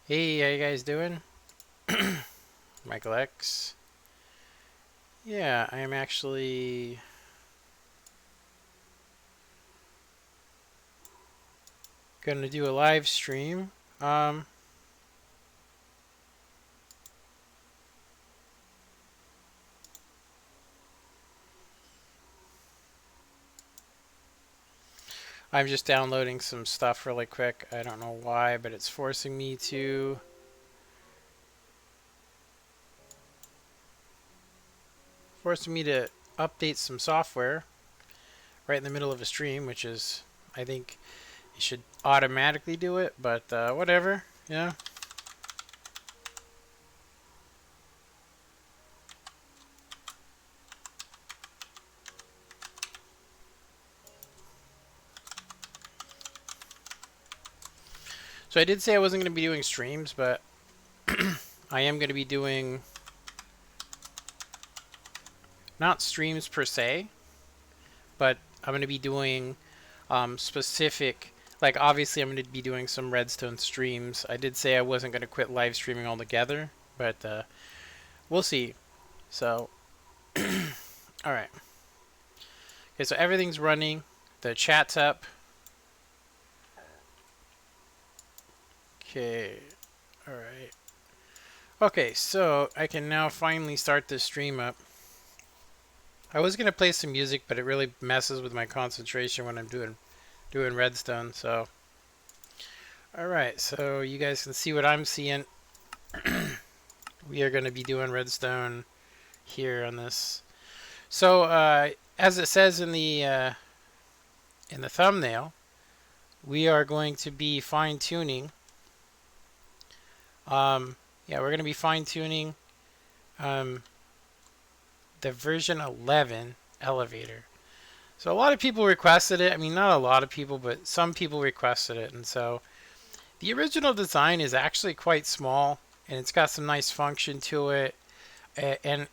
Hey, how you guys doing? Michael X. Yeah, I am actually gonna do a live stream. Um, I'm just downloading some stuff really quick. I don't know why, but it's forcing me to update some software right in the middle of a stream, which is I think it should automatically do it, but whatever. Yeah. So I did say I wasn't going to be doing streams, but I am going to be doing not streams per se, but I'm going to be doing specific. Like, obviously, I'm going to be doing some Redstone streams. I did say I wasn't going to quit live streaming altogether, but we'll see. So, all right. Okay, so everything's running. The chat's up. Okay. All right. Okay, so I can now finally start this stream up. I was going to play some music, but it really messes with my concentration when I'm doing Redstone. So, all right. So you guys can see what I'm seeing. We are going to be doing Redstone here on this. So, as it says in the thumbnail, we are going to be fine tuning. Yeah, we're going to be fine tuning um, the version 11 elevator. So a lot of people requested it. I mean, not a lot of people, but some people requested it, and so the original design is actually quite small, and it's got some nice function to it, and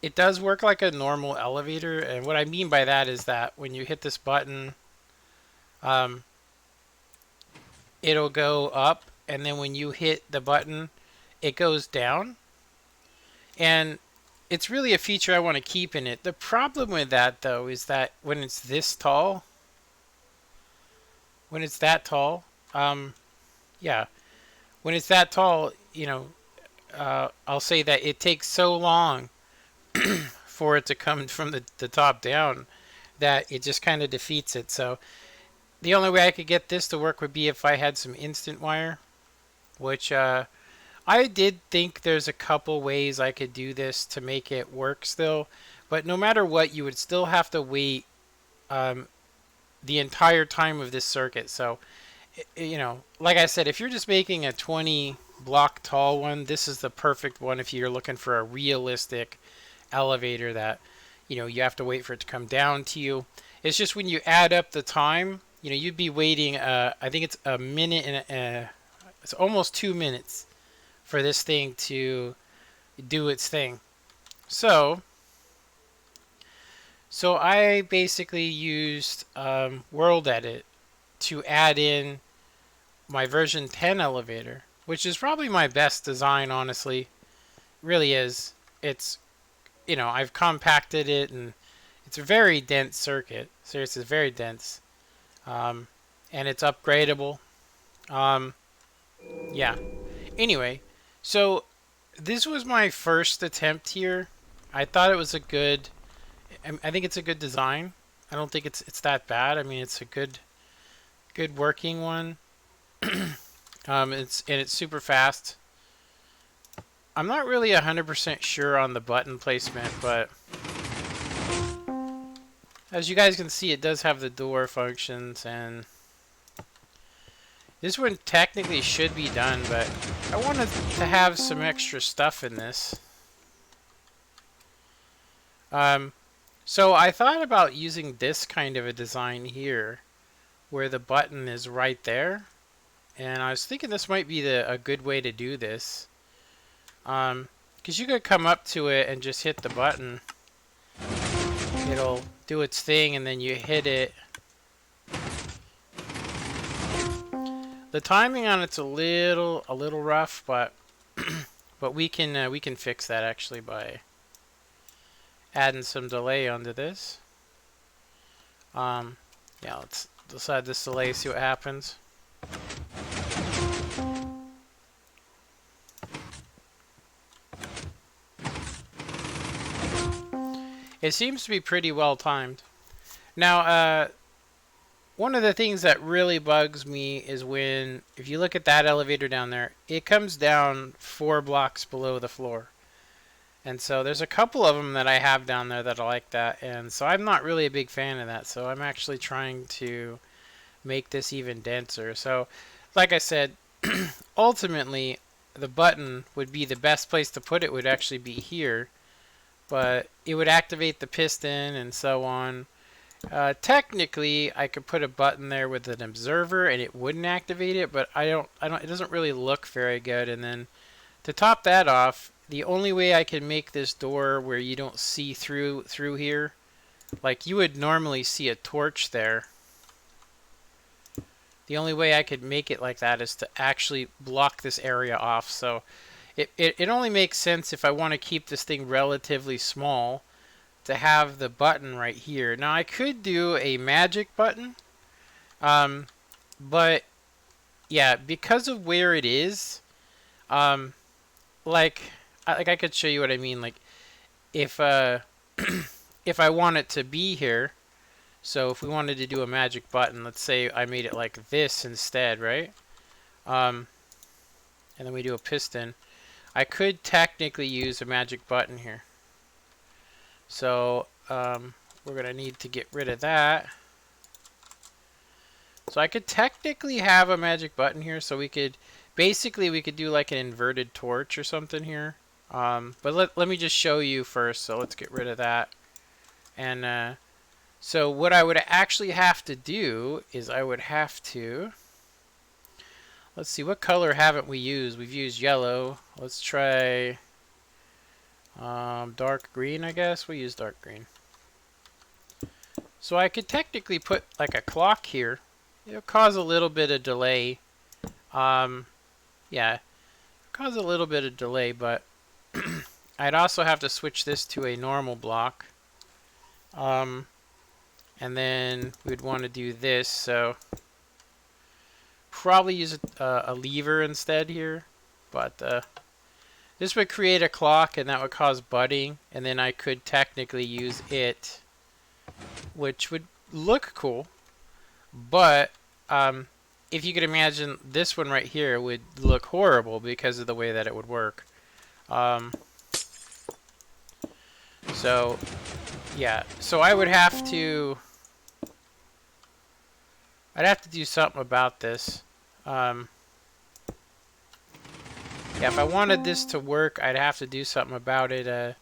it does work like a normal elevator. And what I mean by that is that when you hit this button, um, it'll go up, and then when you hit the button, it goes down. And it's really a feature I want to keep in it. The problem with that, though, is that when it's this tall, when it's that tall, yeah, when it's that tall, I'll say that it takes so long for it to come from the top down that it just kind of defeats it. So the only way I could get this to work would be if I had some instant wire, which I did think there's a couple ways I could do this to make it work still. But no matter what, you would still have to wait um, the entire time of this circuit. So, like I said, if you're just making a 20 block tall one, this is the perfect one if you're looking for a realistic elevator that, you have to wait for it to come down to you. It's just when you add up the time, you'd be waiting, I think it's a minute and it's almost 2 minutes for this thing to do its thing. So I basically used World Edit to add in my version 10 elevator, which is probably my best design, honestly. It really is. It's, I've compacted it, and it's a very dense circuit. Seriously, it's very dense. And it's upgradable. Um, yeah. Anyway, so this was my first attempt here. I thought it was a good. I think it's a good design. I don't think it's that bad. I mean, it's a good working one. It's super fast. I'm not really 100% sure on the button placement, but as you guys can see, it does have the door functions, and this one technically should be done, but I wanted to have some extra stuff in this. So I thought about using this kind of a design here, where the button is right there, and I was thinking this might be a good way to do this. Because you could come up to it and just hit the button. It'll do its thing, and then you hit it. The timing on it's a little rough, but we can fix that actually by adding some delay onto this. Yeah, let's decide this delay, see what happens. It seems to be pretty well timed. Now, one of the things that really bugs me is when, if you look at that elevator down there, it comes down 4 blocks below the floor. And so there's a couple of them that I have down there that are like that, and so I'm not really a big fan of that. So I'm actually trying to make this even denser. So, like I said, ultimately, the button would be the best place to put it would actually be here, but it would activate the piston and so on. Technically, I could put a button there with an observer and it wouldn't activate it, but I don't. It doesn't really look very good. And then to top that off, the only way I can make this door where you don't see through here, like you would normally see a torch there. The only way I could make it like that is to actually block this area off. So it only makes sense if I want to keep this thing relatively small to have the button right here. Now I could do a magic button, but yeah, because of where it is, like I could show you what I mean. Like if if I want it to be here, so if we wanted to do a magic button, let's say I made it like this instead, right? And then we do a piston. I could technically use a magic button here. So we're going to need to get rid of that. So I could technically have a magic button here. So we could, basically we could do like an inverted torch or something here. But let me just show you first. So let's get rid of that. And so what I would actually have to do is I would have to, let's see, what color haven't we used? We've used yellow. Let's try dark green, I guess. We'll use dark green. So I could technically put like a clock here. It'll cause a little bit of delay. Yeah, cause a little bit of delay, but I'd also have to switch this to a normal block. And then we'd want to do this, so probably use a lever instead here, but this would create a clock and that would cause budding, and then I could technically use it, which would look cool, but if you could imagine, this one right here would look horrible because of the way that it would work. So yeah, so I would have to, I'd have to do something about this. Yeah, if I wanted this to work, I'd have to do something about it,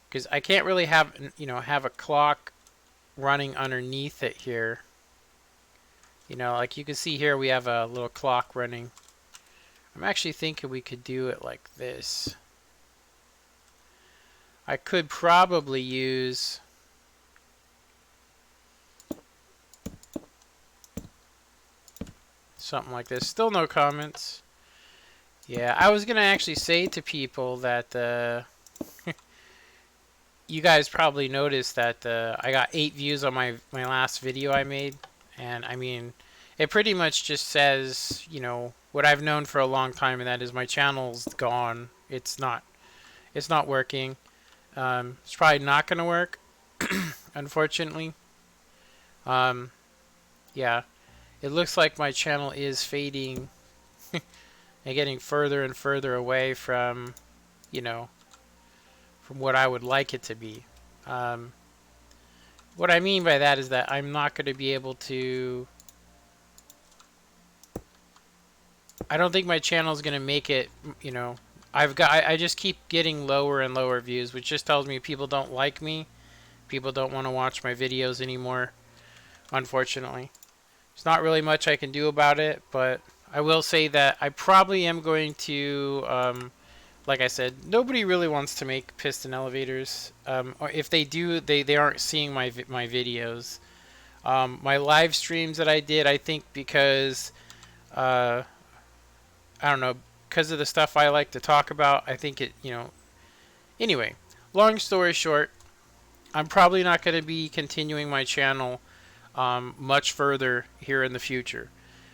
because I can't really have, have a clock running underneath it here. Like you can see here, we have a little clock running. I'm actually thinking we could do it like this. I could probably use something like this. Still no comments. Yeah, I was going to actually say to people that you guys probably noticed that I got 8 views on my last video I made. And I mean, it pretty much just says, what I've known for a long time, and that is my channel's gone. It's not working. It's probably not going to work, unfortunately. Yeah, it looks like my channel is fading and getting further and further away from, from what I would like it to be. What I mean by that is that I'm not going to be able to, I don't think my channel is going to make it, I just keep getting lower and lower views, which just tells me people don't like me. People don't want to watch my videos anymore, unfortunately. There's not really much I can do about it, but I will say that I probably am going to, like I said, nobody really wants to make piston elevators. Or if they do, they aren't seeing my videos. My live streams that I did, I think because Uh, I don't know, because of the stuff I like to talk about. I think it, Anyway, long story short, I'm probably not going to be continuing my channel much further here in the future.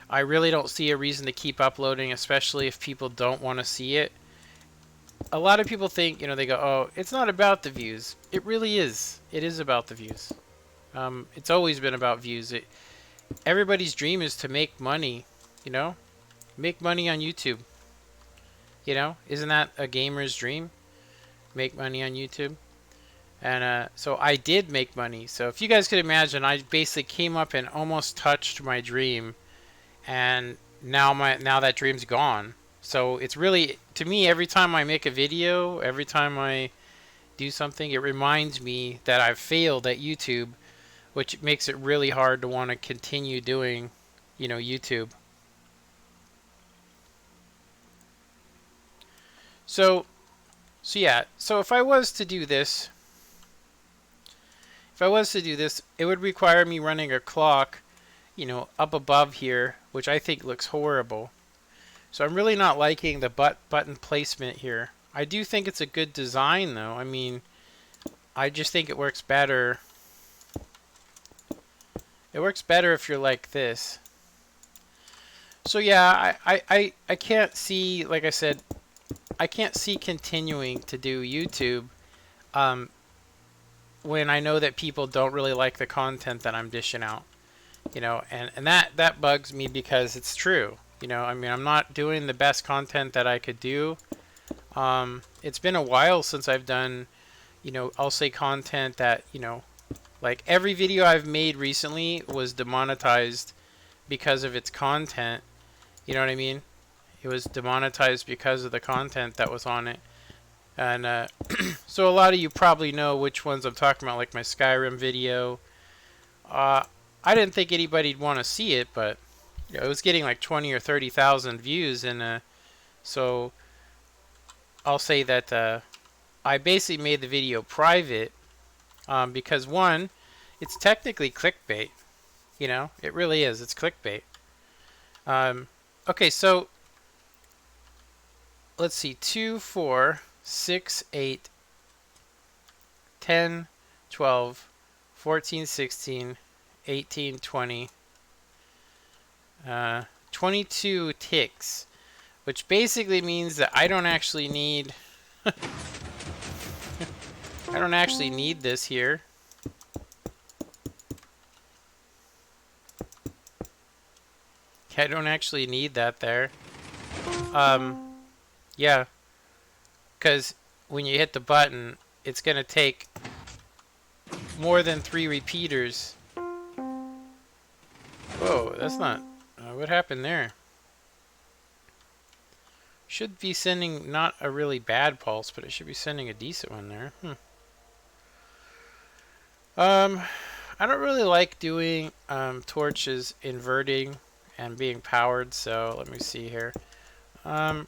I really don't see a reason to keep uploading, especially if people don't want to see it. A lot of people think, they go, oh, it's not about the views. It really is. It is about the views. It's always been about views. Everybody's dream is to make money, you know? Make money on YouTube. Isn't that a gamer's dream? Make money on YouTube. And so I did make money. So if you guys could imagine, I basically came up and almost touched my dream, and now that dream's gone. So it's really, to me, every time I make a video, every time I do something, it reminds me that I've failed at YouTube, which makes it really hard to want to continue doing, YouTube. So yeah. So if I was to do this, it would require me running a clock, up above here, which I think looks horrible. So I'm really not liking the button placement here. I do think it's a good design, though. I mean, I just think it works better. It works better if you're like this. So yeah, I can't see, like I said, I can't see continuing to do YouTube when I know that people don't really like the content that I'm dishing out. And that bugs me because it's true. I mean, I'm not doing the best content that I could do. It's been a while since I've done, I'll say content that, like every video I've made recently was demonetized because of its content. You know what I mean? It was demonetized because of the content that was on it. And so a lot of you probably know which ones I'm talking about, like my Skyrim video. I didn't think anybody'd want to see it, but it was getting like 20 or 30,000 views, and so I'll say that I basically made the video private because one, it's technically clickbait. It really is. It's clickbait. Okay, so let's see. 2, 4, 6, 8, 10, 12, 14, 16, 18, 20, 22 ticks, which basically means that I don't actually need I don't actually need this here. I don't actually need that there. Yeah, because when you hit the button, it's gonna take more than 3 repeaters. Whoa, that's not... what happened there? Should be sending not a really bad pulse, but it should be sending a decent one there. I don't really like doing torches inverting and being powered, so let me see here. I'm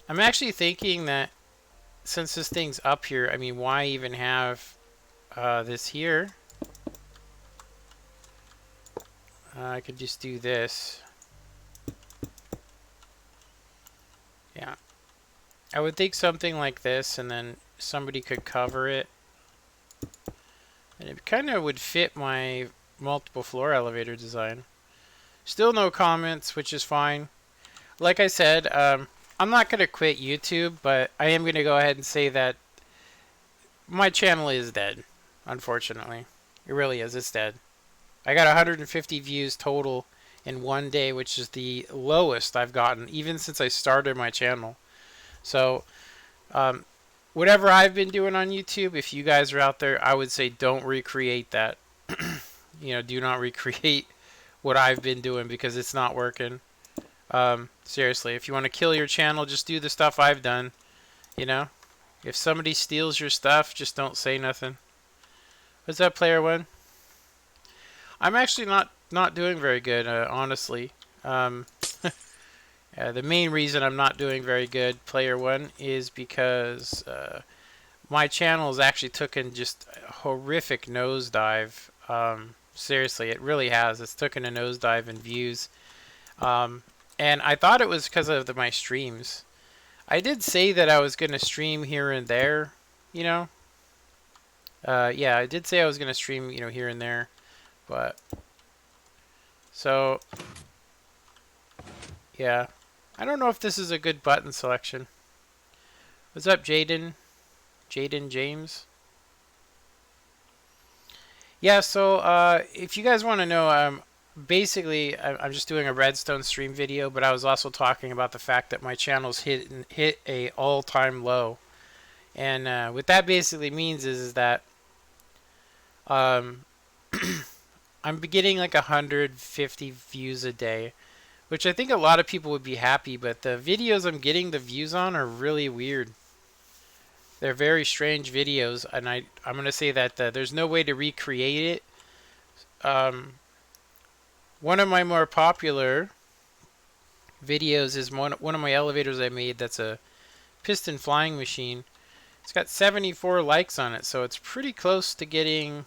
actually thinking that since this thing's up here, I mean, why even have this here? I could just do this. Yeah. I would think something like this, and then somebody could cover it. And it kind of would fit my multiple floor elevator design. Still no comments, which is fine. Like I said, I'm not going to quit YouTube, but I am going to go ahead and say that my channel is dead, unfortunately. It really is. It's dead. I got 150 views total in one day, which is the lowest I've gotten, even since I started my channel. So, whatever I've been doing on YouTube, if you guys are out there, I would say don't recreate that. Do not recreate what I've been doing because it's not working. Seriously, if you want to kill your channel, just do the stuff I've done. If somebody steals your stuff, just don't say nothing. What's that, player one? I'm actually not doing very good, honestly. The main reason I'm not doing very good, player one, is because my channel has actually taken just a horrific nosedive. Seriously, it really has. It's taken a nosedive in views. And I thought it was because of my streams. I did say that I was going to stream here and there, you know. Yeah, I did say I was going to stream, here and there, but so yeah, I don't know if this is a good button selection. What's up, Jaden? Jaden James. Yeah, so if you guys want to know, basically I'm just doing a Redstone stream video, but I was also talking about the fact that my channel's hit a all-time low, and what that basically means is that um, I'm getting like 150 views a day, which I think a lot of people would be happy, but the videos I'm getting the views on are really weird. They're very strange videos, and I'm gonna say that there's no way to recreate it. One of my more popular videos is one of my elevators I made. That's a piston flying machine. It's got 74 likes on it, so it's pretty close to getting,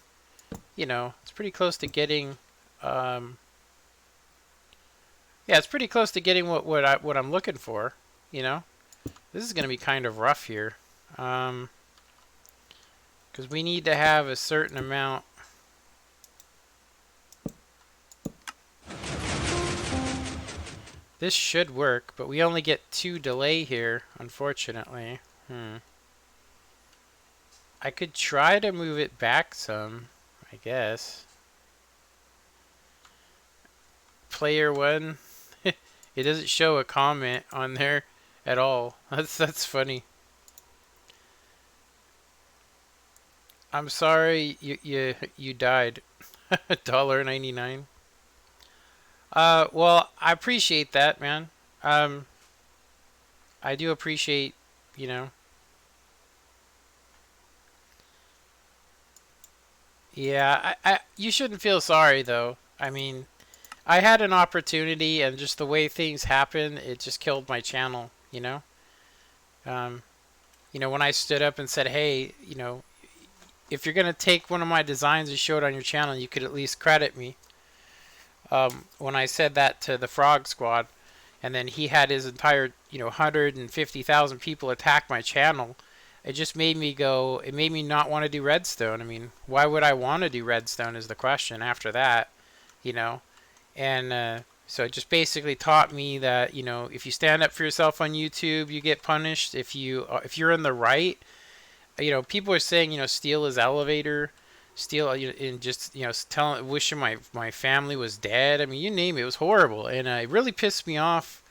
it's pretty close to getting, yeah, it's pretty close to getting what I'm looking for. You know, this is gonna be kind of rough here, because we need to have a certain amount. This should work, but we only get 2 delay here, unfortunately. I could try to move it back some, I guess. Player 1. It doesn't show a comment on there at all. That's funny. I'm sorry you died. $1.99. Well, I appreciate that, man. I do appreciate, you know. Yeah, you shouldn't feel sorry though. I mean, I had an opportunity, and just the way things happen, it just killed my channel. Um, when I stood up and said, "Hey, if you're gonna take one of my designs and show it on your channel, you could at least credit me." When I said that to the Frog Squad, and then he had his entire, 150,000 people attack my channel, it just made me go. It made me not want to do Redstone. I mean, why would I want to do Redstone is the question after that, you know? And so it just basically taught me that, if you stand up for yourself on YouTube, you get punished. If you're in the right, people are saying, steal his elevator, steal, and just, telling, wishing my family was dead. I mean, you name it. It was horrible, and it really pissed me off.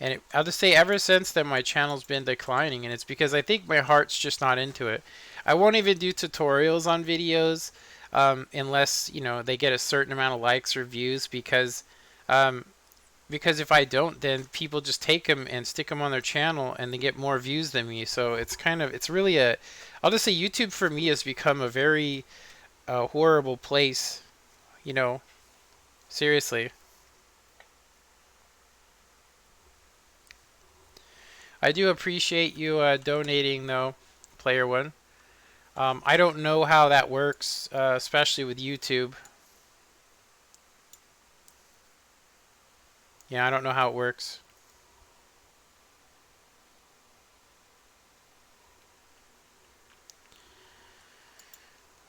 And I'll just say, ever since then, my channel's been declining, and it's because I think my heart's just not into it. I won't even do tutorials on videos unless they get a certain amount of likes or views, um, because if I don't, then people just take them and stick them on their channel, and they get more views than me. So it's really I'll just say YouTube for me has become a very horrible place. Seriously. I do appreciate you donating, though, Player One. I don't know how that works, especially with YouTube. Yeah, I don't know how it works.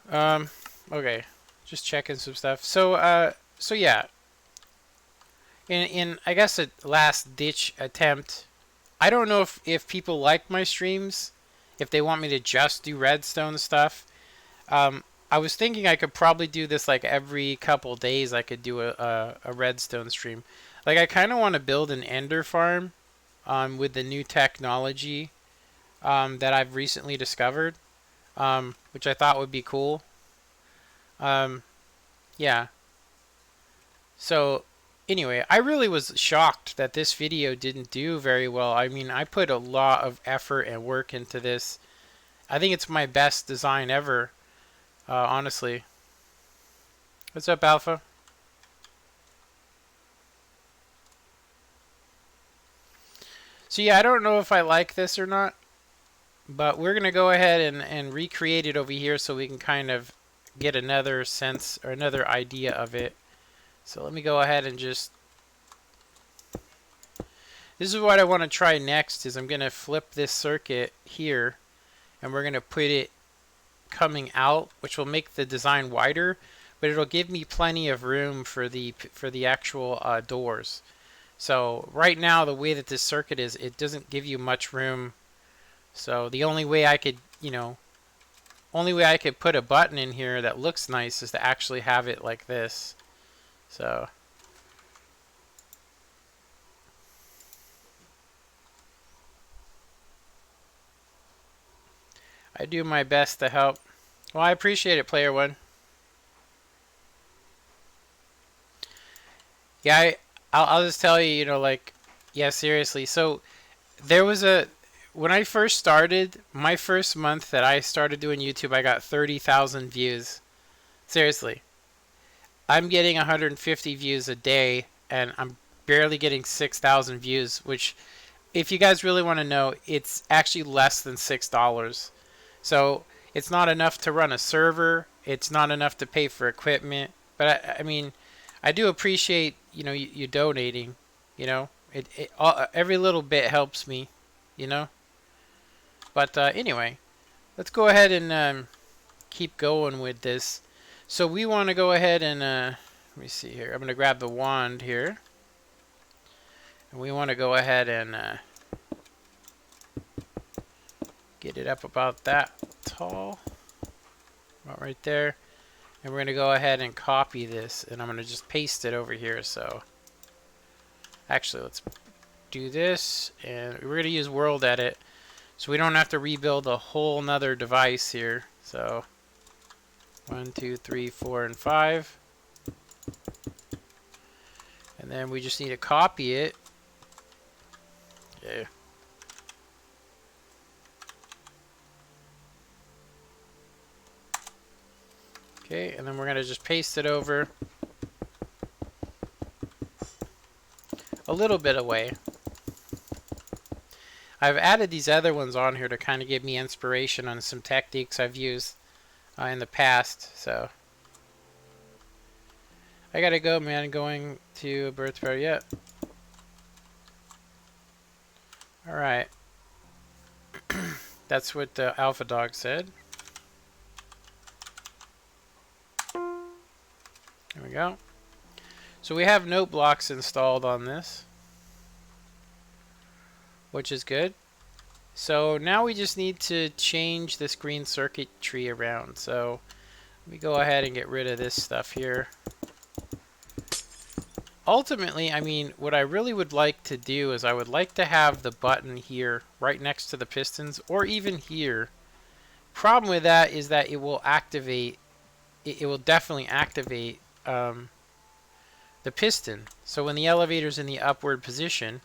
Okay, just checking some stuff. So yeah, in I guess a last ditch attempt. I don't know if people like my streams, if they want me to just do Redstone stuff. I was thinking I could probably do this like every couple days. I could do a Redstone stream. Like I kind of want to build an Ender farm, with the new technology, that I've recently discovered, which I thought would be cool. Um, yeah. So anyway, I really was shocked that this video didn't do very well. I mean, I put a lot of effort and work into this. I think it's my best design ever, honestly. What's up, Alpha? So yeah, I don't know if I like this or not, but we're going to go ahead and recreate it over here so we can kind of get another sense or another idea of it. So let me go ahead and just... This is what I want to try next is I'm going to flip this circuit here and we're going to put it coming out, which will make the design wider, but it'll give me plenty of room for the actual doors. So right now the way that this circuit is, it doesn't give you much room. So the only way I could, only way I could put a button in here that looks nice is to actually have it like this. So I do my best to help. Well, I appreciate it, Player One. Yeah, I'll just tell you, yeah, seriously. So there was when I first started, my first month that I started doing YouTube, I got 30,000 views. Seriously. I'm getting 150 views a day, and I'm barely getting 6,000 views, which, if you guys really want to know, it's actually less than $6. So it's not enough to run a server. It's not enough to pay for equipment. But I mean, I do appreciate you donating. Every little bit helps me. But anyway, let's go ahead and keep going with this. So we want to go ahead and let me see here. I'm going to grab the wand here, and we want to go ahead and get it up about that tall, about right there. And we're going to go ahead and copy this, and I'm going to just paste it over here. So actually, let's do this, and we're going to use World Edit, so we don't have to rebuild a whole nother device here. So 1, 2, 3, 4, and 5. And then we just need to copy it. Okay. Okay, and then we're going to just paste it over a little bit away. I've added these other ones on here to kind of give me inspiration on some techniques I've used in the past. So I gotta go, man. Going to a birth party yet. Alright. That's what the alpha dog said. There we go. So we have note blocks installed on this, which is good. So now we just need to change this green circuitry around. So let me go ahead and get rid of this stuff here. Ultimately, I mean, what I really would like to do is I would like to have the button here right next to the pistons, or even here. Problem with that is that it will activate, it will definitely activate the piston. So when the elevator's in the upward position,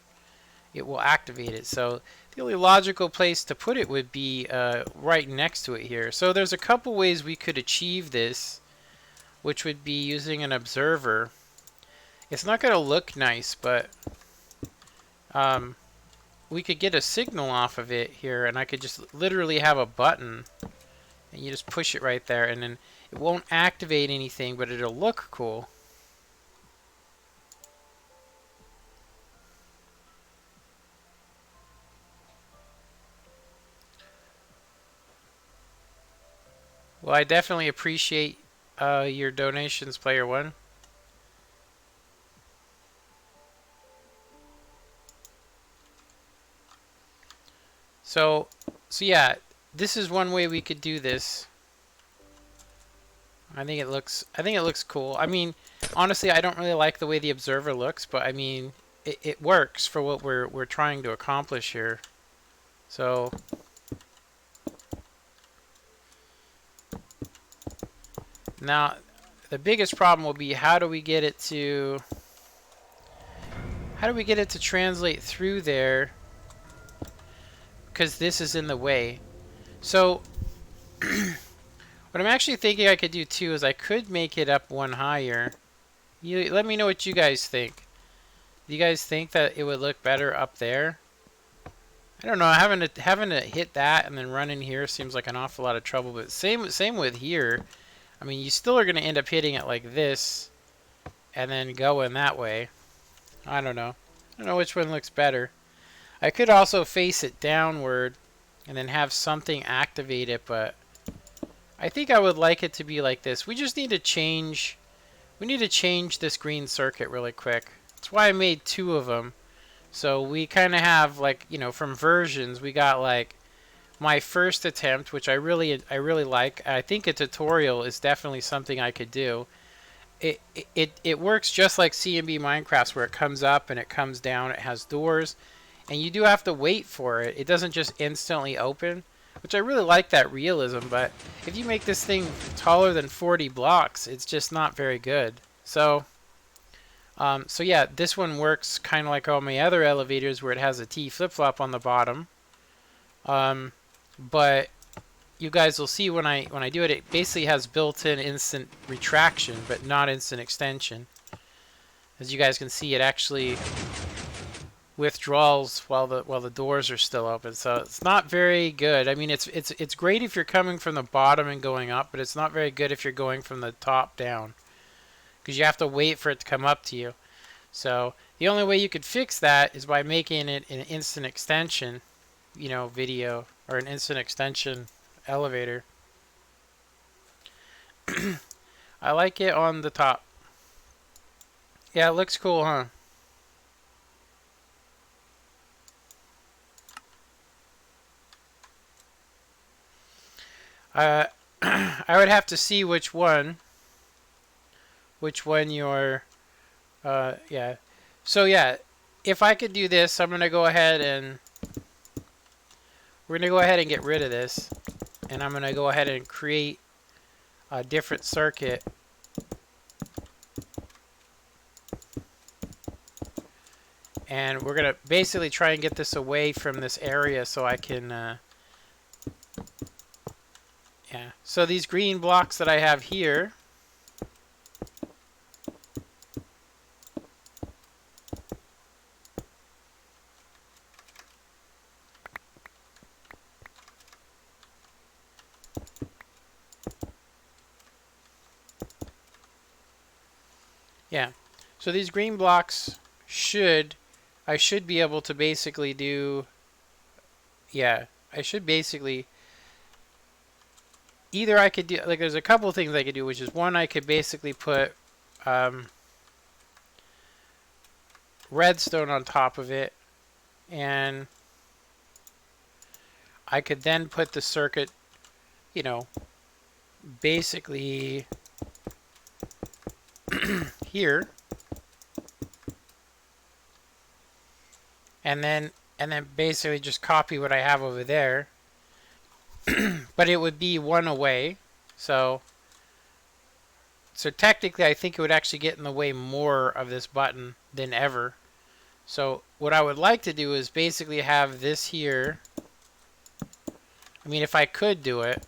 it will activate it. So the only logical place to put it would be right next to it here. So there's a couple ways we could achieve this, which would be using an observer. It's not going to look nice, but we could get a signal off of it here, and I could just literally have a button, and you just push it right there, and then it won't activate anything, but it'll look cool. Well, I definitely appreciate your donations, Player One. So yeah, this is one way we could do this. I think it looks cool. I mean, honestly, I don't really like the way the observer looks, but I mean, it works for what we're trying to accomplish here. So now the biggest problem will be how do we get it to translate through there, because this is in the way. So what I'm actually thinking I could do too is I could make it up one higher. You let me know what you guys think. Do you guys think that it would look better up there? I don't know. Having to hit that and then run in here seems like an awful lot of trouble. But same with here. I mean, you still are going to end up hitting it like this, and then going that way. I don't know. I don't know which one looks better. I could also face it downward and then have something activate it, but I think I would like it to be like this. We just need to change. We need to change this green circuit really quick. That's why I made two of them. So we kind of have like, you know, from versions, we got like my first attempt, which I really like. I think a tutorial is definitely something I could do. It works just like CMB Minecraft, where it comes up and it comes down. It has doors, and you do have to wait for it. It doesn't just instantly open, which I really like that realism. But if you make this thing taller than 40 blocks, it's just not very good. So yeah, this one works kind of like all my other elevators, where it has a T flip-flop on the bottom. But you guys will see when I do it, it basically has built-in instant retraction, but not instant extension. As you guys can see, it actually withdraws while the doors are still open. So it's not very good. I mean, it's great if you're coming from the bottom and going up, but it's not very good if you're going from the top down, because you have to wait for it to come up to you. So the only way you could fix that is by making it an instant extension, you know, video, or an instant extension elevator. I like it on the top. Yeah, it looks cool, huh? Uh, I would have to see which one you're, yeah. So yeah, if I could do this, I'm gonna go ahead and we're gonna go ahead and get rid of this, and I'm gonna go ahead and create a different circuit. And we're gonna basically try and get this away from this area so I can, yeah. So these green blocks that I have here, yeah. So these green blocks I should be able to basically do, yeah. I should basically, either I could do, like, there's a couple of things I could do, which is one, I could basically put redstone on top of it, and I could then put the circuit, you know, basically here, and then basically just copy what I have over there. But it would be one away, so technically I think it would actually get in the way more of this button than ever. So what I would like to do is basically have this here. I mean, if I could do it,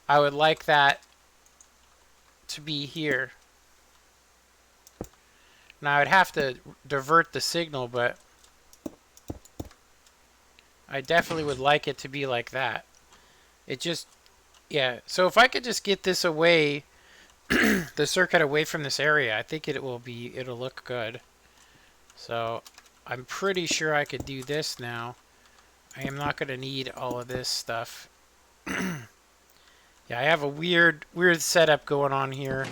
I would like that to be here. Now I'd have to divert the signal, but I definitely would like it to be like that. It just, yeah. So if I could just get this away, the circuit away from this area, I think it'll look good. So I'm pretty sure I could do this now. I am not going to need all of this stuff. Yeah, I have a weird setup going on here,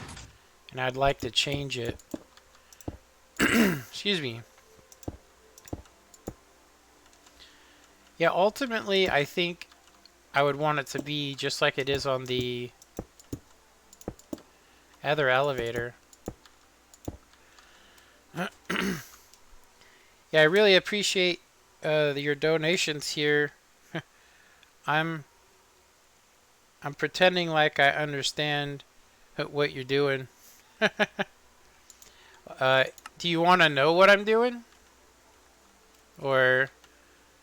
and I'd like to change it. Excuse me. Yeah, ultimately, I think I would want it to be just like it is on the other elevator. Yeah, I really appreciate your donations here. I'm pretending like I understand what you're doing. Do you want to know what I'm doing? Or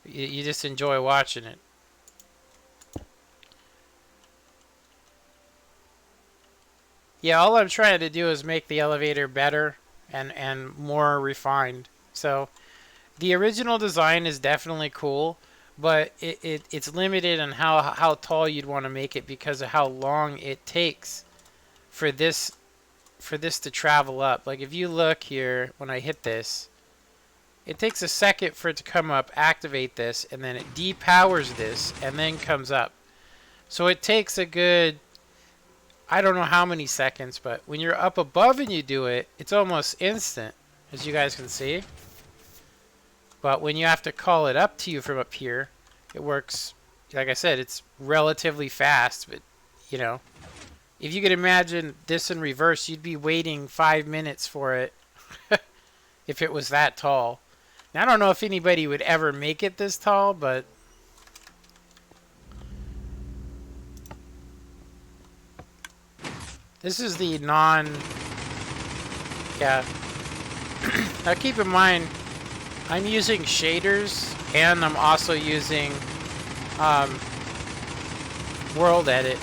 you just enjoy watching it? Yeah, all I'm trying to do is make the elevator better and more refined. So the original design is definitely cool, but it's limited on how tall you'd want to make it because of how long it takes for this to travel up. Like if you look here when I hit this, It takes a second for it to come up, activate this, and then it depowers this, and then comes up. So it takes a good, I don't know how many seconds, but when you're up above and you do it, it's almost instant, as you guys can see. But when you have to call it up to you from up here, it works, like I said, it's relatively fast, but, you know, if you could imagine this in reverse, you'd be waiting 5 minutes for it if it was that tall. Now, I don't know if anybody would ever make it this tall, but this is the yeah. Now keep in mind, I'm using shaders and I'm also using World Edit.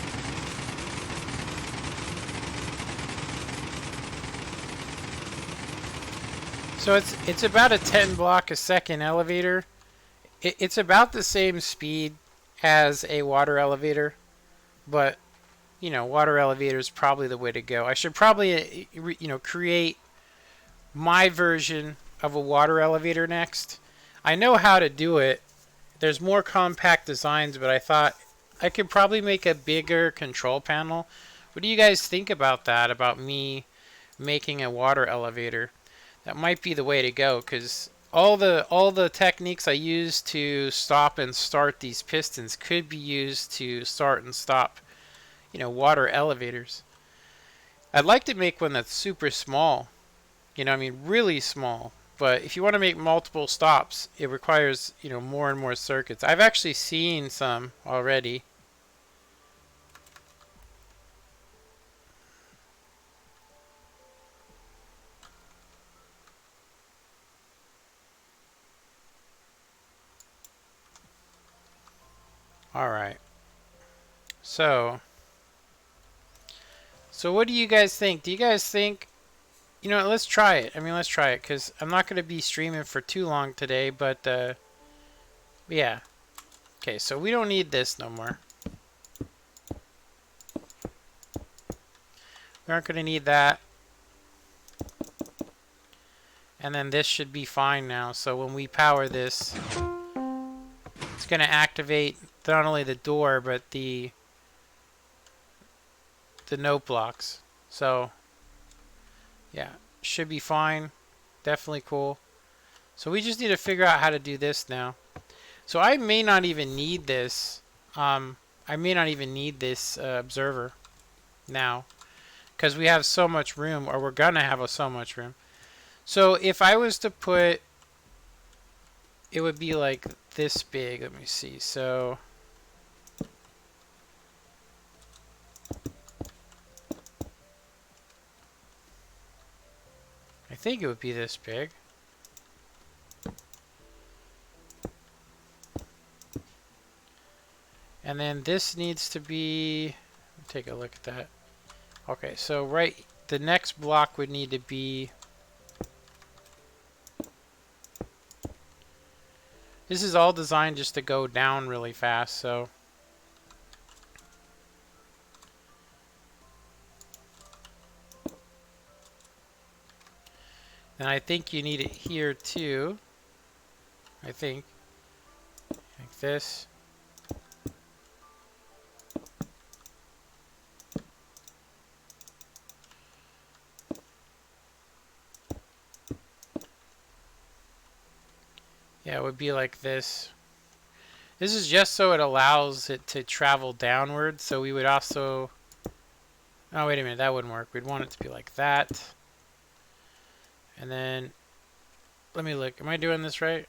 So it's about a 10 block a second elevator. It's about the same speed as a water elevator, but you know, water elevator is probably the way to go. I should probably create my version of a water elevator next. I know how to do it. There's more compact designs, but I thought I could probably make a bigger control panel. What do you guys think about that? About me making a water elevator? That might be the way to go, because all the techniques I use to stop and start these pistons could be used to start and stop, water elevators. I'd like to make one that's super small, I mean really small. But if you want to make multiple stops, it requires, more and more circuits. I've actually seen some already. All right. So what do you guys think? Do you guys think, let's try it. I mean, let's try it, because I'm not going to be streaming for too long today, but yeah. Okay, so we don't need this no more. We aren't going to need that. And then this should be fine now. So when we power this, it's going to activate not only the door, but the note blocks. So yeah, should be fine. Definitely cool. So we just need to figure out how to do this now. So I may not even need this. I may not even need this observer now, because we have so much room, or we're gonna have so much room. So if I was to put, it would be like this big. Let me see. So I think it would be this big. And then this needs to be, take a look at that. Okay, so the next block would need to be, this is all designed just to go down really fast, so. And I think you need it here too. I think. Like this. Yeah, it would be like this. This is just so it allows it to travel downward. So we would also... Oh, wait a minute. That wouldn't work. We'd want it to be like that. And then... Let me look. Am I doing this right?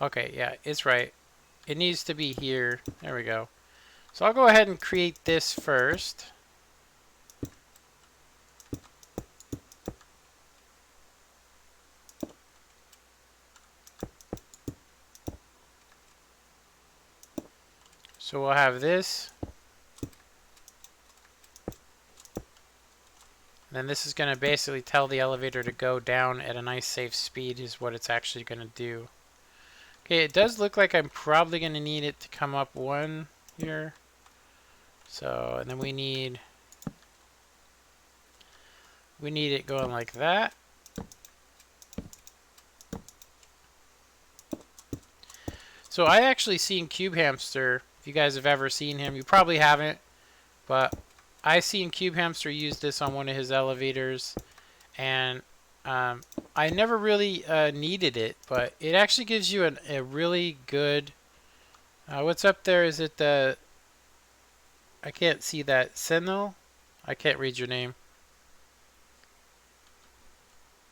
Okay, yeah, it's right. It needs to be here. There we go. So I'll go ahead and create this first. So we'll have this. And then this is going to basically tell the elevator to go down at a nice safe speed is what it's actually going to do. Okay, it does look like I'm probably going to need it to come up one here. So, and then we need it going like that. So I actually seen Cube Hamster. If you guys have ever seen him, you probably haven't, but I seen Cube Hamster use this on one of his elevators, and I never really needed it, but it actually gives you a really good. What's up there? Is it the? I can't see that. Sentinel? I can't read your name.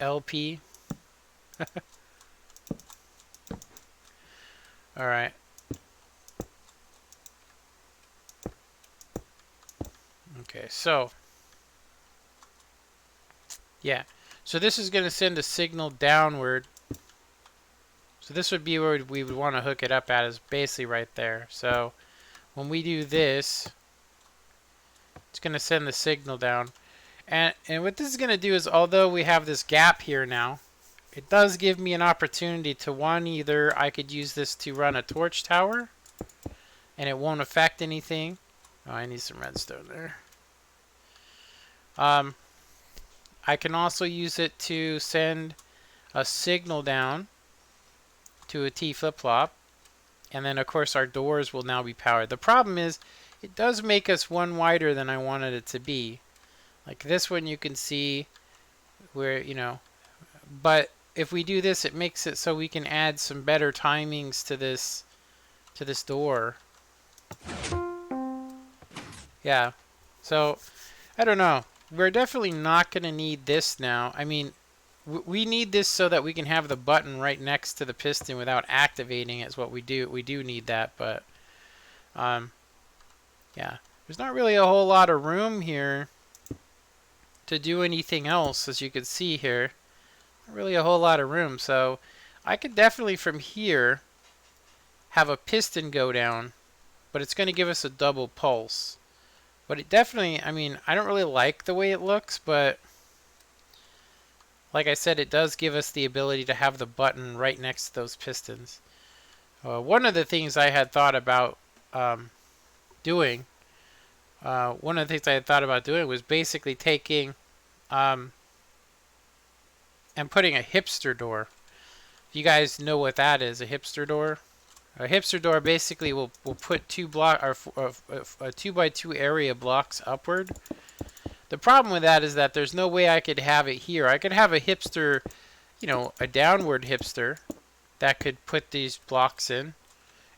LP. All right. Okay, so yeah. So this is going to send a signal downward. So this would be where we would want to hook it up at, is basically right there. So when we do this, it's going to send the signal down. And what this is going to do is, although we have this gap here now, it does give me an opportunity to, one, either I could use this to run a torch tower, and it won't affect anything. Oh, I need some redstone there. I can also use it to send a signal down to a T flip-flop, and then of course our doors will now be powered. The problem is it does make us one wider than I wanted it to be. Like this one you can see where, you know, but if we do this, it makes it so we can add some better timings to this door. Yeah. So I don't know. We're definitely not going to need this now. I mean, we need this so that we can have the button right next to the piston without activating it, is what we do. We do need that, but yeah. There's not really a whole lot of room here to do anything else, as you can see here. Not really a whole lot of room, so I could definitely from here have a piston go down, but it's going to give us a double pulse. But it definitely, I mean, I don't really like the way it looks, but like I said, it does give us the ability to have the button right next to those pistons. One of the things I had thought about doing, was basically taking and putting a hipster door. If you guys know what that is, a hipster door. A hipster door basically will put two 2x2 area blocks upward. The problem with that is that there's no way I could have it here. I could have a hipster, you know, a downward hipster that could put these blocks in,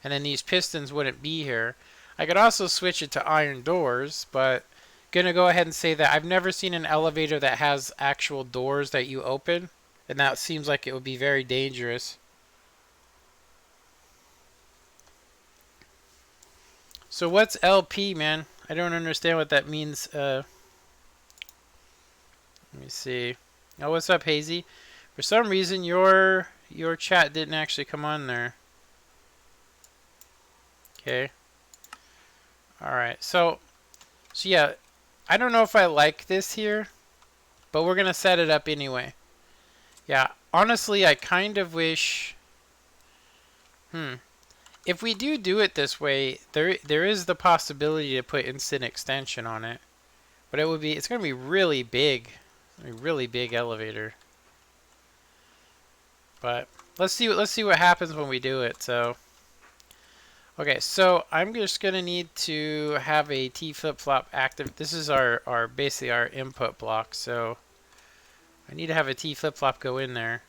and then these pistons wouldn't be here. I could also switch it to iron doors, but gonna go ahead and say that I've never seen an elevator that has actual doors that you open, and that seems like it would be very dangerous. So what's LP, man? I don't understand what that means. Let me see. Oh, what's up, Hazy? For some reason, your chat didn't actually come on there. Okay. All right. So yeah, I don't know if I like this here, but we're gonna set it up anyway. Yeah. Honestly, I kind of wish. If we do it this way, there is the possibility to put instant extension on it, but it's gonna be really big, a really big elevator. But let's see what happens when we do it. So okay, so I'm just gonna need to have a T flip-flop active. This is our basically our input block, so I need to have a T flip-flop go in there.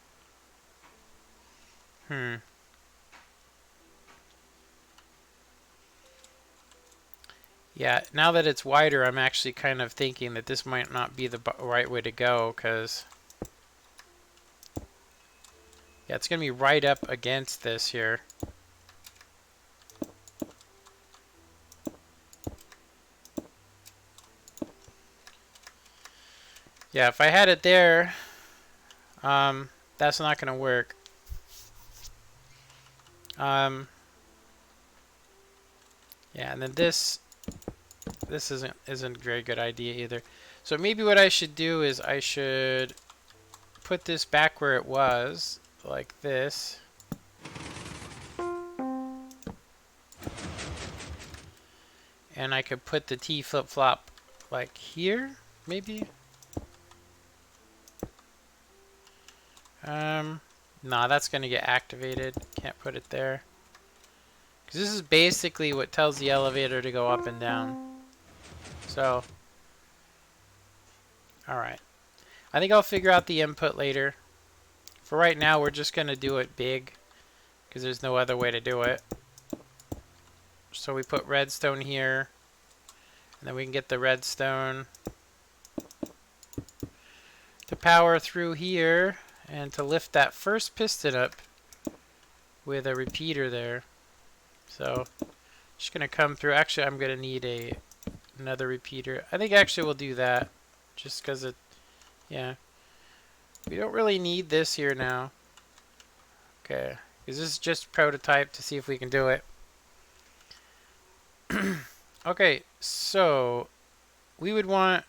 Yeah, now that it's wider, I'm actually kind of thinking that this might not be the right way to go, because yeah, it's going to be right up against this here. Yeah, if I had it there, that's not going to work. Yeah, and then this isn't a very good idea either. So maybe what I should do is I should put this back where it was, like this. And I could put the T flip-flop like here, maybe. Nah, that's gonna get activated. Can't put it there. Because this is basically what tells the elevator to go up and down. So, alright. I think I'll figure out the input later. For right now, we're just going to do it big. Because there's no other way to do it. So we put redstone here. And then we can get the redstone to power through here. And to lift that first piston up with a repeater there. So, just going to come through. Actually, I'm going to need another repeater. I think actually we'll do that. Just because it, yeah. We don't really need this here now. Okay. Because this is just prototype to see if we can do it. Okay, so we would want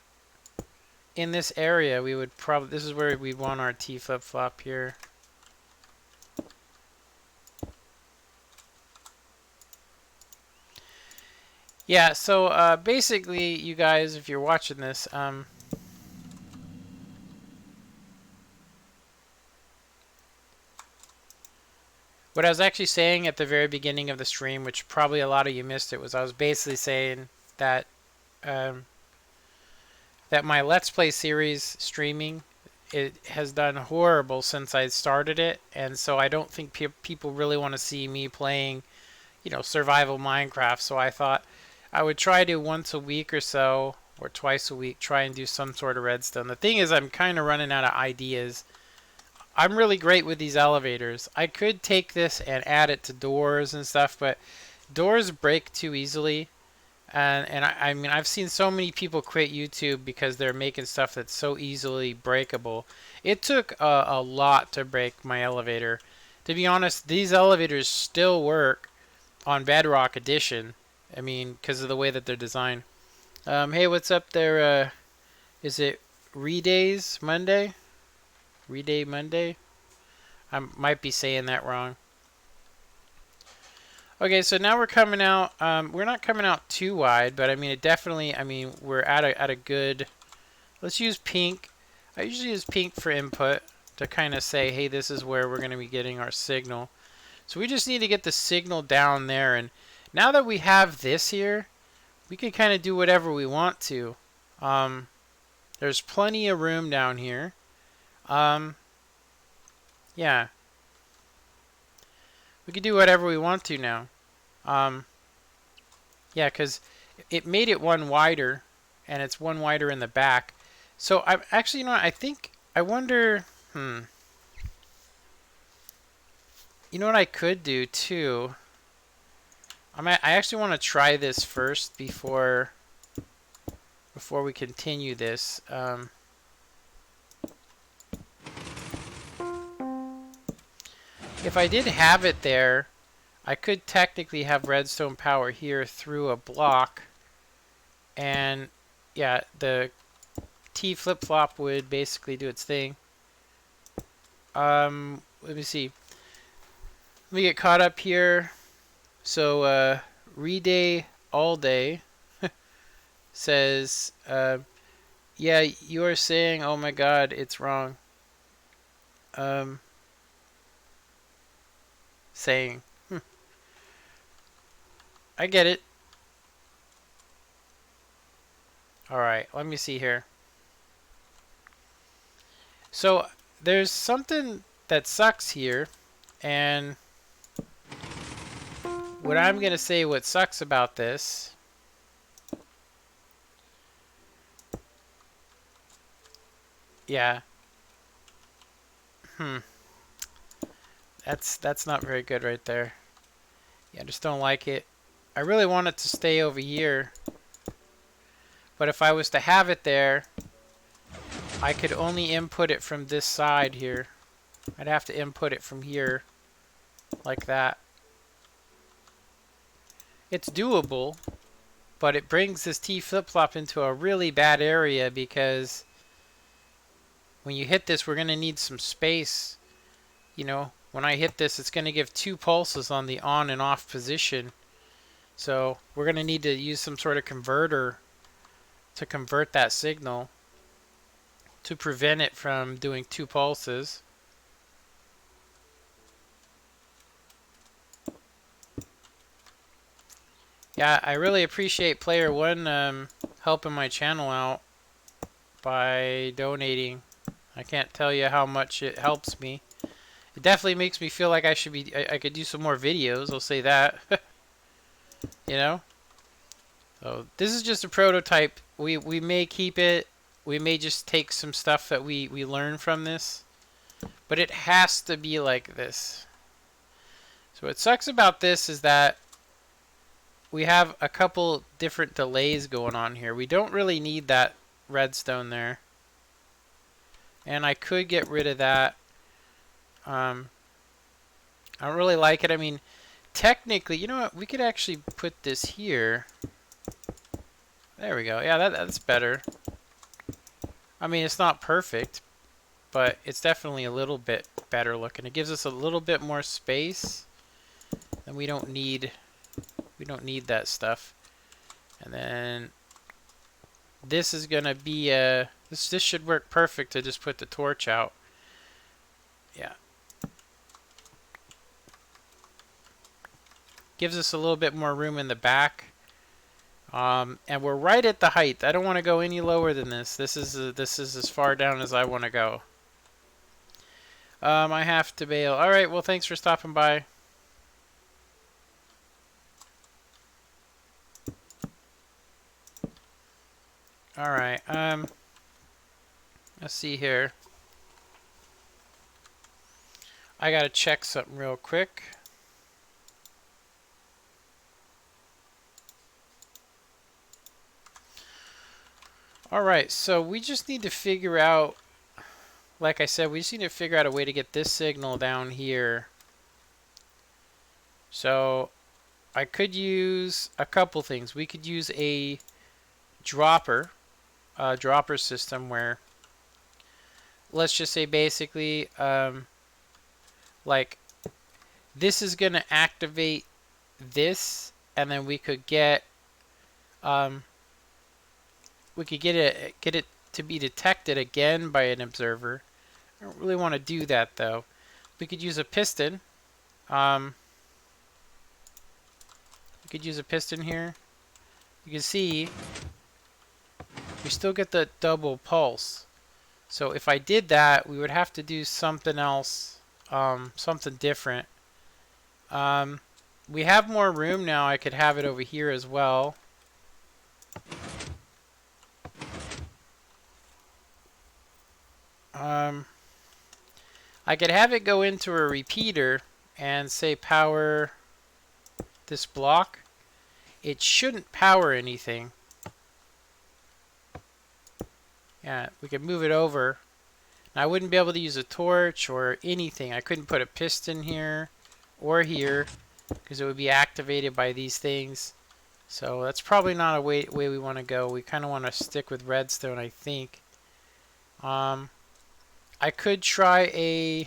in this area, we would probably, this is where we'd want our T flip-flop here. Yeah, so basically, you guys, if you're watching this, what I was actually saying at the very beginning of the stream, which probably a lot of you missed it, was I was basically saying that that my Let's Play series streaming, it has done horrible since I started it, and so I don't think people really want to see me playing, you know, survival Minecraft. So I thought I would try to once a week or so, or twice a week, try and do some sort of redstone. The thing is, I'm kind of running out of ideas. I'm really great with these elevators. I could take this and add it to doors and stuff, but doors break too easily. And I mean, I've seen so many people quit YouTube because they're making stuff that's so easily breakable. It took a lot to break my elevator. To be honest, these elevators still work on Bedrock Edition. I mean, because of the way that they're designed. Hey, what's up there? Is it Redays Monday? Reday Monday? I might be saying that wrong. Okay, so now we're coming out. We're not coming out too wide, but I mean, it definitely. I mean, we're at a good. Let's use pink. I usually use pink for input to kind of say, hey, this is where we're going to be getting our signal. So we just need to get the signal down there, and now that we have this here, we can kind of do whatever we want to. There's plenty of room down here. Yeah. We can do whatever we want to now. Yeah, because it made it one wider, and it's one wider in the back. So I actually, you know what, I think, I wonder, you know what I could do too? I actually want to try this first before we continue this. If I did have it there, I could technically have redstone power here through a block, and yeah, the T flip-flop would basically do its thing. Let me see. Let me get caught up here. So, Reday All Day says, yeah, you are saying, oh my god, it's wrong. Saying. I get it. Alright, let me see here. So, there's something that sucks here, and what I'm going to say what sucks about this yeah. That's not very good right there. Yeah, I just don't like it. I really want it to stay over here. But if I was to have it there, I could only input it from this side here. I'd have to input it from here, like that. It's doable, but it brings this T flip-flop into a really bad area because when you hit this, we're going to need some space. You know, when I hit this, it's going to give 2 pulses on the on and off position. So we're going to need to use some sort of converter to convert that signal to prevent it from doing 2 pulses. Yeah, I really appreciate Player One helping my channel out by donating. I can't tell you how much it helps me. It definitely makes me feel like I should be. I could do some more videos. I'll say that. You know. So this is just a prototype. We may keep it. We may just take some stuff that we learn from this. But it has to be like this. So what sucks about this is that we have a couple different delays going on here. We don't really need that redstone there. And I could get rid of that. I don't really like it. I mean, technically, you know what? We could actually put this here. There we go. Yeah, that's better. I mean, it's not perfect, but it's definitely a little bit better looking. It gives us a little bit more space, and we don't need that stuff. And then this is gonna be this should work perfect to just put the torch out. Yeah. Gives us a little bit more room in the back. And we're right at the height. I don't want to go any lower than this. This is as far down as I want to go. I have to bail. All right. Well, thanks for stopping by. All right. Let's see here. I gotta check something real quick. All right. So we just need to figure out. Like I said, we just need to figure out a way to get this signal down here. So I could use a couple things. We could use a dropper system where, let's just say basically, like this is going to activate this, and then we could get it to be detected again by an observer. I don't really want to do that though. We could use a piston. We could use a piston here. You can see we still get the double pulse. So if I did that, we would have to do something else, something different. We have more room now. I could have it over here as well. I could have it go into a repeater and say power this block. It shouldn't power anything. Yeah, we could move it over. Now, I wouldn't be able to use a torch or anything. I couldn't put a piston here or here because it would be activated by these things. So that's probably not a way we want to go. We kind of want to stick with redstone, I think. I could try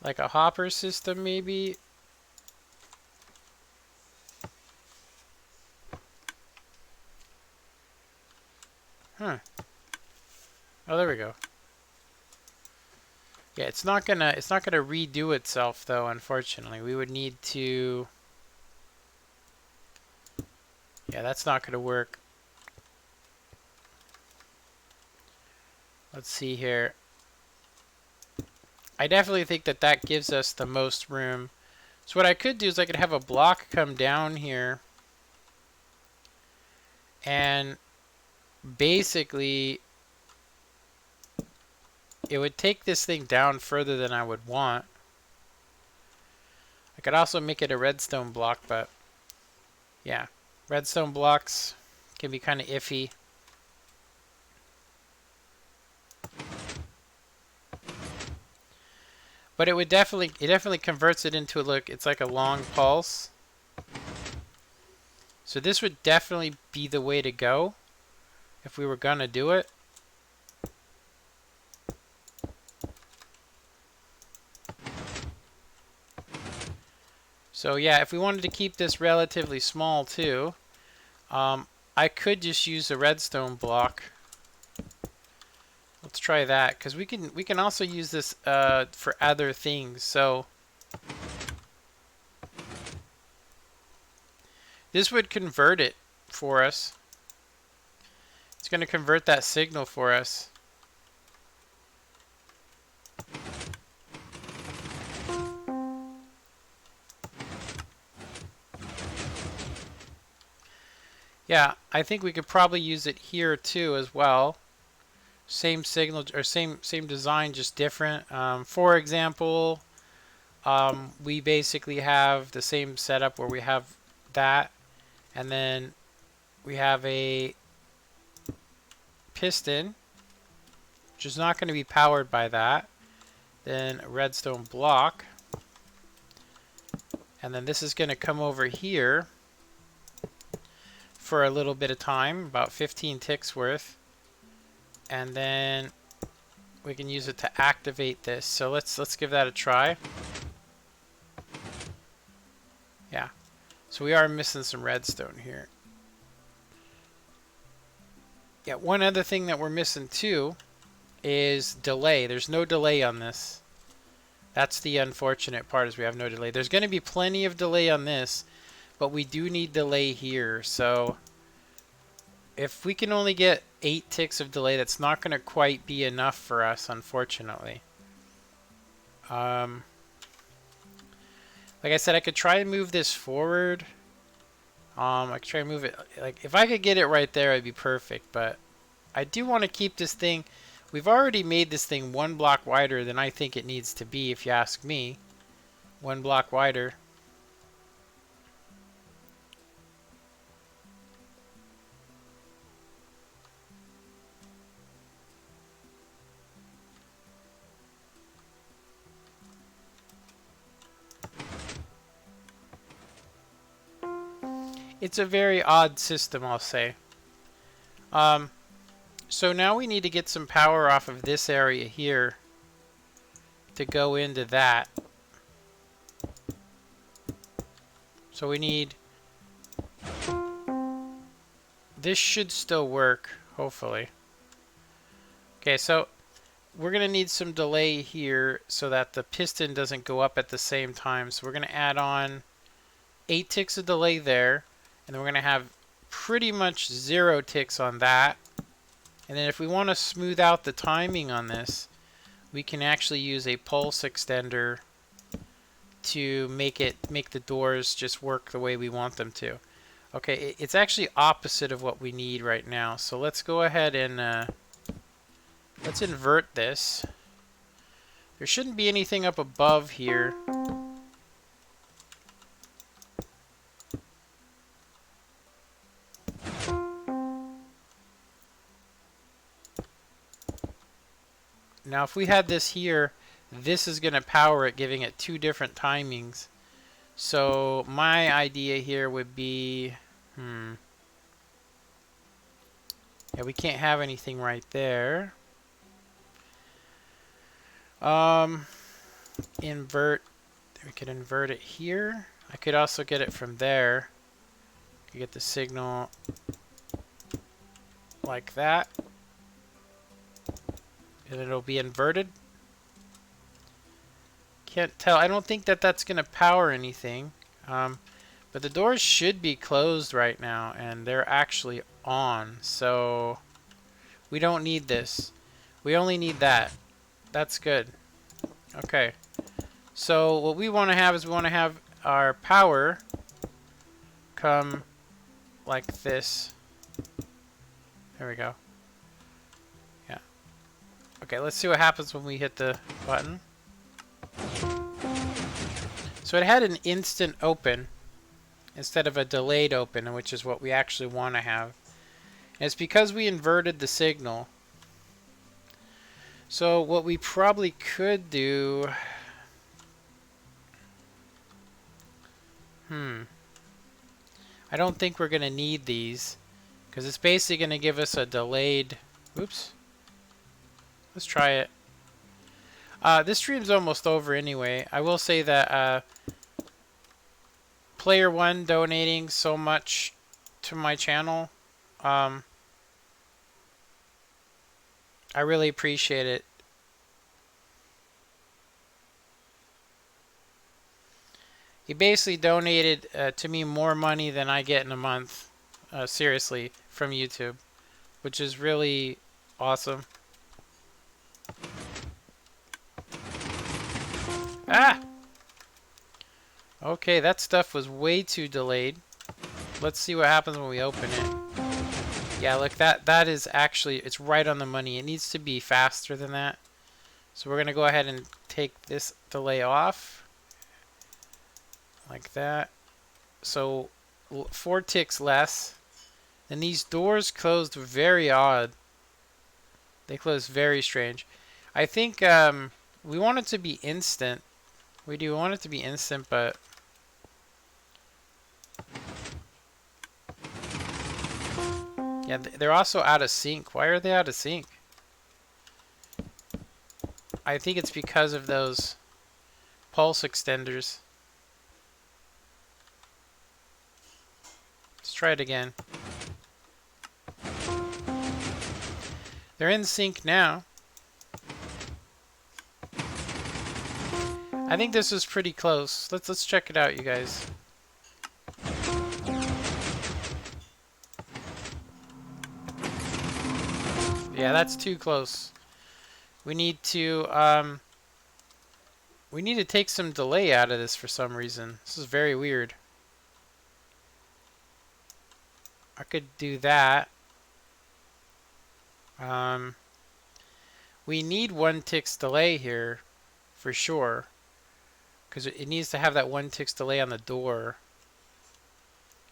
like a hopper system maybe. Huh. Oh, there we go. Yeah, it's not gonna redo itself though, unfortunately. We would need to. Yeah, that's not gonna work. Let's see here. I definitely think that gives us the most room. So what I could do is I could have a block come down here. And basically, it would take this thing down further than I would want. I could also make it a redstone block, but yeah. Redstone blocks can be kind of iffy. But it definitely converts it into it's like a long pulse. So this would definitely be the way to go if we were gonna do it. So yeah, if we wanted to keep this relatively small too, I could just use a redstone block Let's try that, because we can also use this for other things. So this would convert it for us. It's going to convert that signal for us. Yeah, I think we could probably use it here too as well. Same signal or same design, just different. For example, we basically have the same setup where we have that, and then we have a piston, which is not going to be powered by that. Then a redstone block, and then this is going to come over here for a little bit of time, about 15 ticks worth, and then we can use it to activate this. So let's give that a try. Yeah, so we are missing some redstone here. Yeah, one other thing that we're missing too is delay. There's no delay on this. That's the unfortunate part, is we have no delay. There's going to be plenty of delay on this, but we do need delay here. So if we can only get 8 ticks of delay, that's not going to quite be enough for us, unfortunately. Like I said, I could try and move this forward. I could try and move it. Like, if I could get it right there, it'd be perfect. But I do want to keep this thing. We've already made this thing 1 block wider than I think it needs to be, if you ask me. 1 block wider. It's a very odd system, I'll say. So now we need to get some power off of this area here to go into that. So we need... This should still work, hopefully. Okay, so we're going to need some delay here so that the piston doesn't go up at the same time. So we're going to add on 8 ticks of delay there. And then we're going to have pretty much 0 ticks on that. And then if we want to smooth out the timing on this, we can actually use a pulse extender to make the doors just work the way we want them to. Okay, it's actually opposite of what we need right now. So let's go ahead and let's invert this. There shouldn't be anything up above here. Now if we had this here, this is going to power it, giving it 2 different timings. So my idea here would be, yeah, we can't have anything right there. Invert, we could invert it here. I could also get it from there. I could get the signal like that. And it'll be inverted. Can't tell. I don't think that that's going to power anything. But the doors should be closed right now, and they're actually on. So we don't need this. We only need that. That's good. Okay. So what we want to have is we want to have our power come like this. There we go. Yeah. Okay, let's see what happens when we hit the button. So it had an instant open instead of a delayed open, which is what we actually want to have. And it's because we inverted the signal. So what we probably could do... I don't think we're going to need these, because it's basically going to give us a delayed... Oops. Let's try it. This stream's almost over anyway. I will say that Player One donating so much to my channel I really appreciate it. He basically donated to me more money than I get in a month, seriously, from YouTube, which is really awesome. Ah! Okay, that stuff was way too delayed. Let's see what happens when we open it. Yeah, look, that is actually, it's right on the money. It needs to be faster than that. So we're going to go ahead and take this delay off. Like that. So 4 ticks less. And these doors closed very odd. They closed very strange. I think we want it to be instant. We do want it to be instant, but yeah, they're also out of sync. Why are they out of sync? I think it's because of those pulse extenders. Let's try it again. They're in sync now. I think this is pretty close. Let's check it out, you guys. Yeah, that's too close. We need to take some delay out of this for some reason. This is very weird. I could do that. We need 1 tick's delay here for sure, because it needs to have that 1 tick's delay on the door.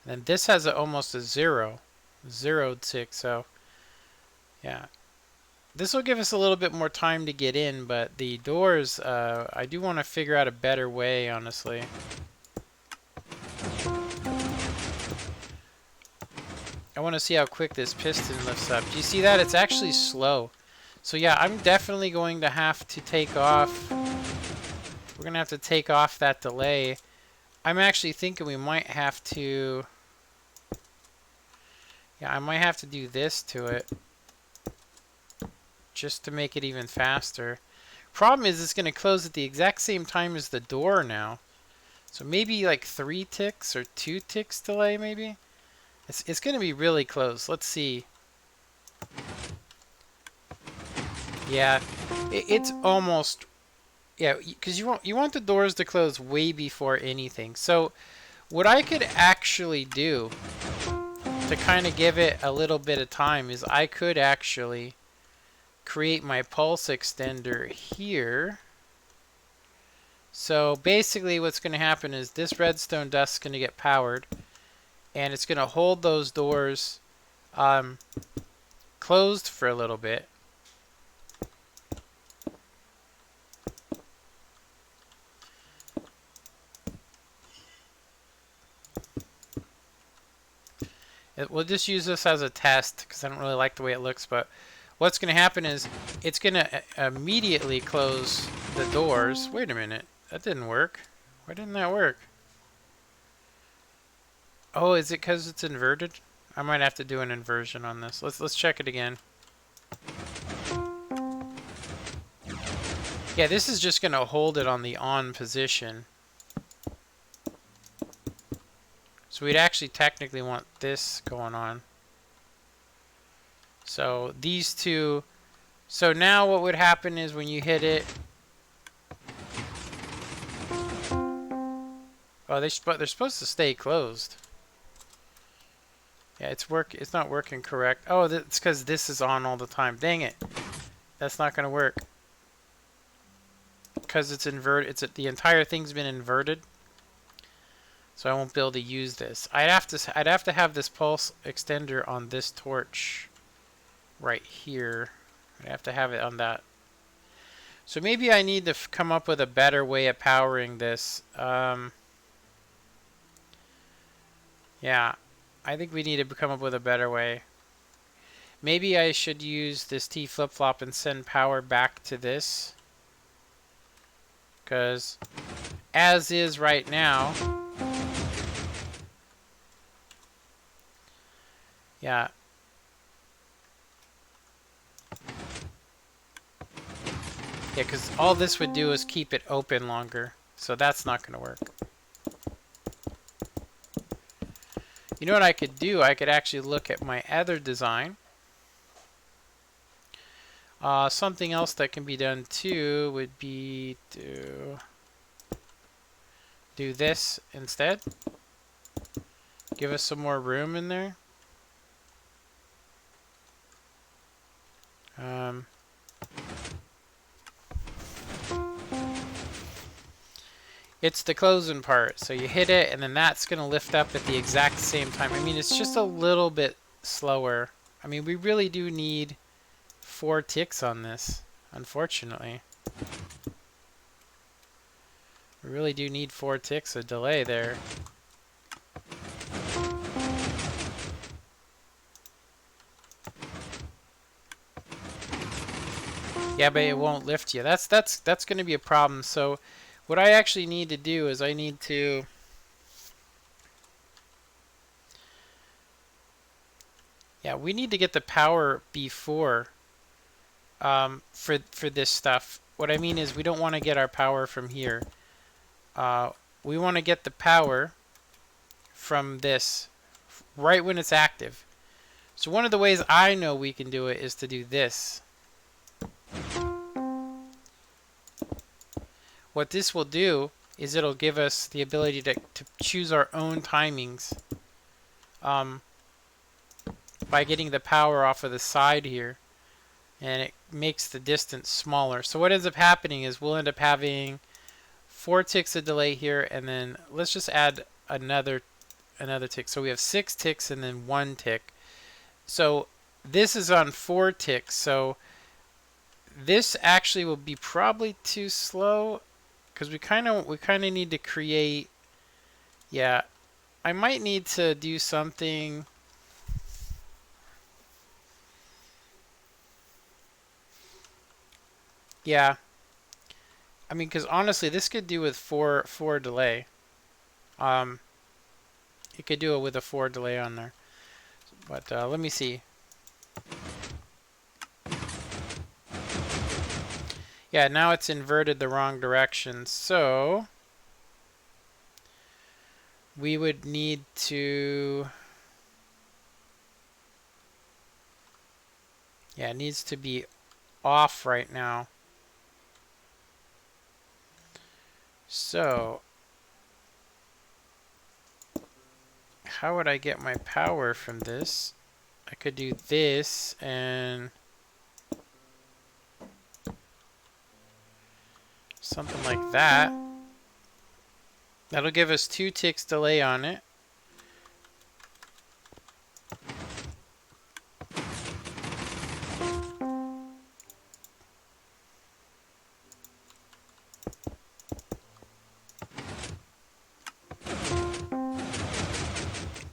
And this has almost a 0 tick, so yeah. This will give us a little bit more time to get in, but the doors, I do want to figure out a better way, honestly. I want to see how quick this piston lifts up. Do you see that? It's actually slow. So yeah, I'm definitely going to have to take off. We're going to have to take off that delay. I'm actually thinking we might have to... Yeah, I might have to do this to it, just to make it even faster. Problem is, it's going to close at the exact same time as the door now. So maybe like 3 ticks or 2 ticks delay, maybe? It's going to be really close. Let's see. Yeah, it's almost... Yeah, because you want the doors to close way before anything. So what I could actually do to kind of give it a little bit of time is I could actually create my pulse extender here. So basically what's going to happen is this redstone dust is going to get powered, and it's going to hold those doors closed for a little bit. We'll just use this as a test because I don't really like the way it looks, but what's going to happen is it's going to immediately close the doors. Wait a minute. That didn't work. Why didn't that work? Oh, is it because it's inverted? I might have to do an inversion on this. Let's check it again. Yeah, this is just going to hold it on the on position. So we'd actually technically want this going on. So these two. So now what would happen is when you hit it. Oh, they're supposed to stay closed. Yeah, it's not working correct. Oh, it's because this is on all the time. Dang it. That's not going to work. Because it's inverted. The entire thing's been inverted. So I won't be able to use this. I'd have to have this pulse extender on this torch right here. I'd have to have it on that. So maybe I need to come up with a better way of powering this. Yeah, I think we need to come up with a better way. Maybe I should use this T flip-flop and send power back to this. Because as is right now... Yeah. Yeah, because all this would do is keep it open longer. So that's not going to work. You know what I could do? I could actually look at my other design. Something else that can be done too would be to do this instead. Give us some more room in there. It's the closing part. So you hit it, and then that's going to lift up at the exact same time. I mean, it's just a little bit slower. I mean, we really do need 4 ticks on this, unfortunately. We really do need 4 ticks of delay there. Yeah, but it won't lift you. That's going to be a problem. So what I actually need to do is I need to we need to get the power before for this stuff. What I mean is we don't want to get our power from here. We want to get the power from this right when it's active. So one of the ways I know we can do it is to do this. What this will do is it'll give us the ability to choose our own timings by getting the power off of the side here, and it makes the distance smaller. So what ends up happening is we'll end up having 4 ticks of delay here, and then let's just add another tick. So we have 6 ticks and then 1 tick. So this is on 4 ticks. So this actually will be probably too slow because we kind of need to create. Yeah, I might need to do something. Yeah, I mean, because honestly, this could do with four delay. It could do it with a 4 delay on there. But let me see. Yeah, now it's inverted the wrong direction. So we would need to. Yeah, it needs to be off right now. So how would I get my power from this? I could do this and something like that. That'll give us 2 ticks delay on it.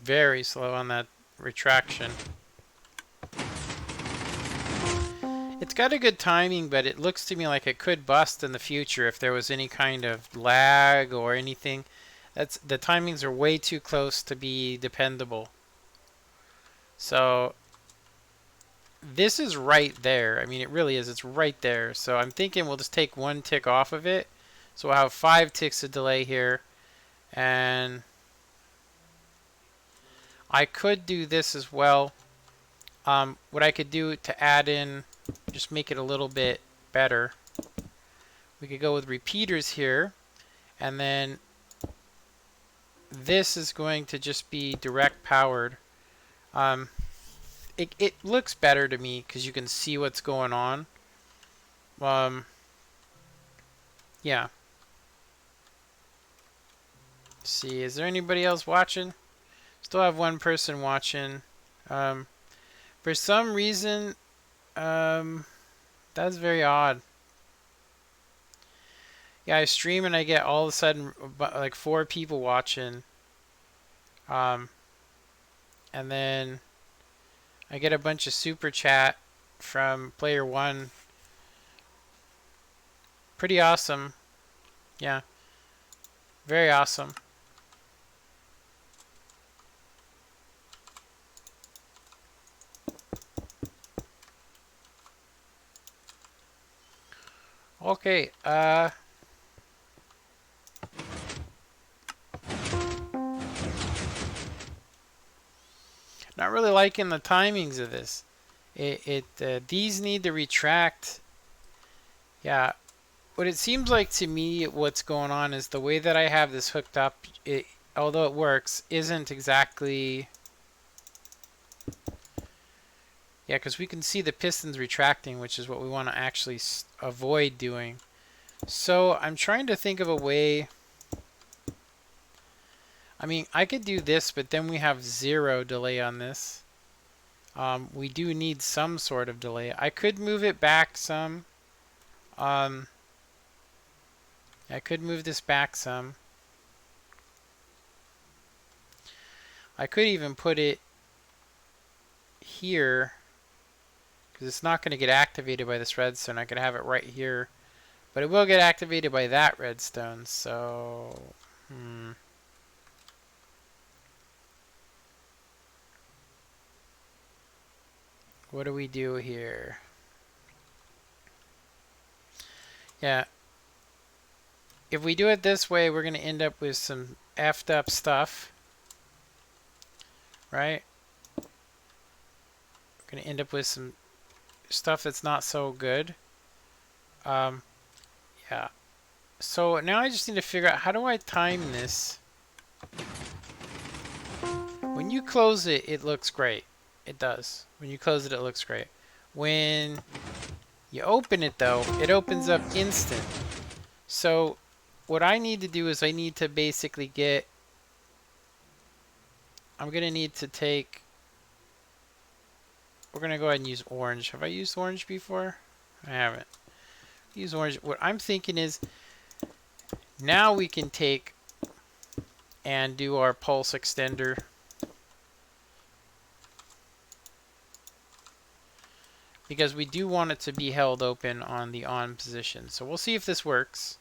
Very slow on that retraction. It's got a good timing, but it looks to me like it could bust in the future if there was any kind of lag or anything. The timings are way too close to be dependable. So this is right there. I mean, it really is. It's right there. So I'm thinking we'll just take 1 tick off of it. So we'll have 5 ticks of delay here. And I could do this as well. What I could do to add in, just make it a little bit better. We could go with repeaters here. And then this is going to just be direct powered. It looks better to me because you can see what's going on. Yeah. Let's see, is there anybody else watching? Still have 1 person watching. For some reason, that's very odd. Yeah, I stream and I get all of a sudden like 4 people watching. And then I get a bunch of super chat from player 1. Pretty awesome. Yeah. Very awesome. Okay, not really liking the timings of this. These need to retract. Yeah, what it seems like to me, what's going on is the way that I have this hooked up, although it works, isn't exactly... Yeah, because we can see the pistons retracting, which is what we want to actually avoid doing. So I'm trying to think of a way... I mean, I could do this, but then we have 0 delay on this. We do need some sort of delay. I could move it back some. I could move this back some. I could even put it here, because it's not going to get activated by this redstone. I could have it right here, but it will get activated by that redstone. So, what do we do here? Yeah, if we do it this way, we're going to end up with some effed up stuff, right? We're going to end up with some stuff that's not so good. Yeah. So now I just need to figure out, how do I time this? When you close it, it looks great. It does. When you close it, it looks great. When you open it, though, it opens up instant. So what I need to do is I need to basically get... I'm going to need to take... We're going to go ahead and use orange. Have I used orange before? I haven't. Use orange. What I'm thinking is, now we can take and do our pulse extender. Because we do want it to be held open on the on position. So we'll see if this works.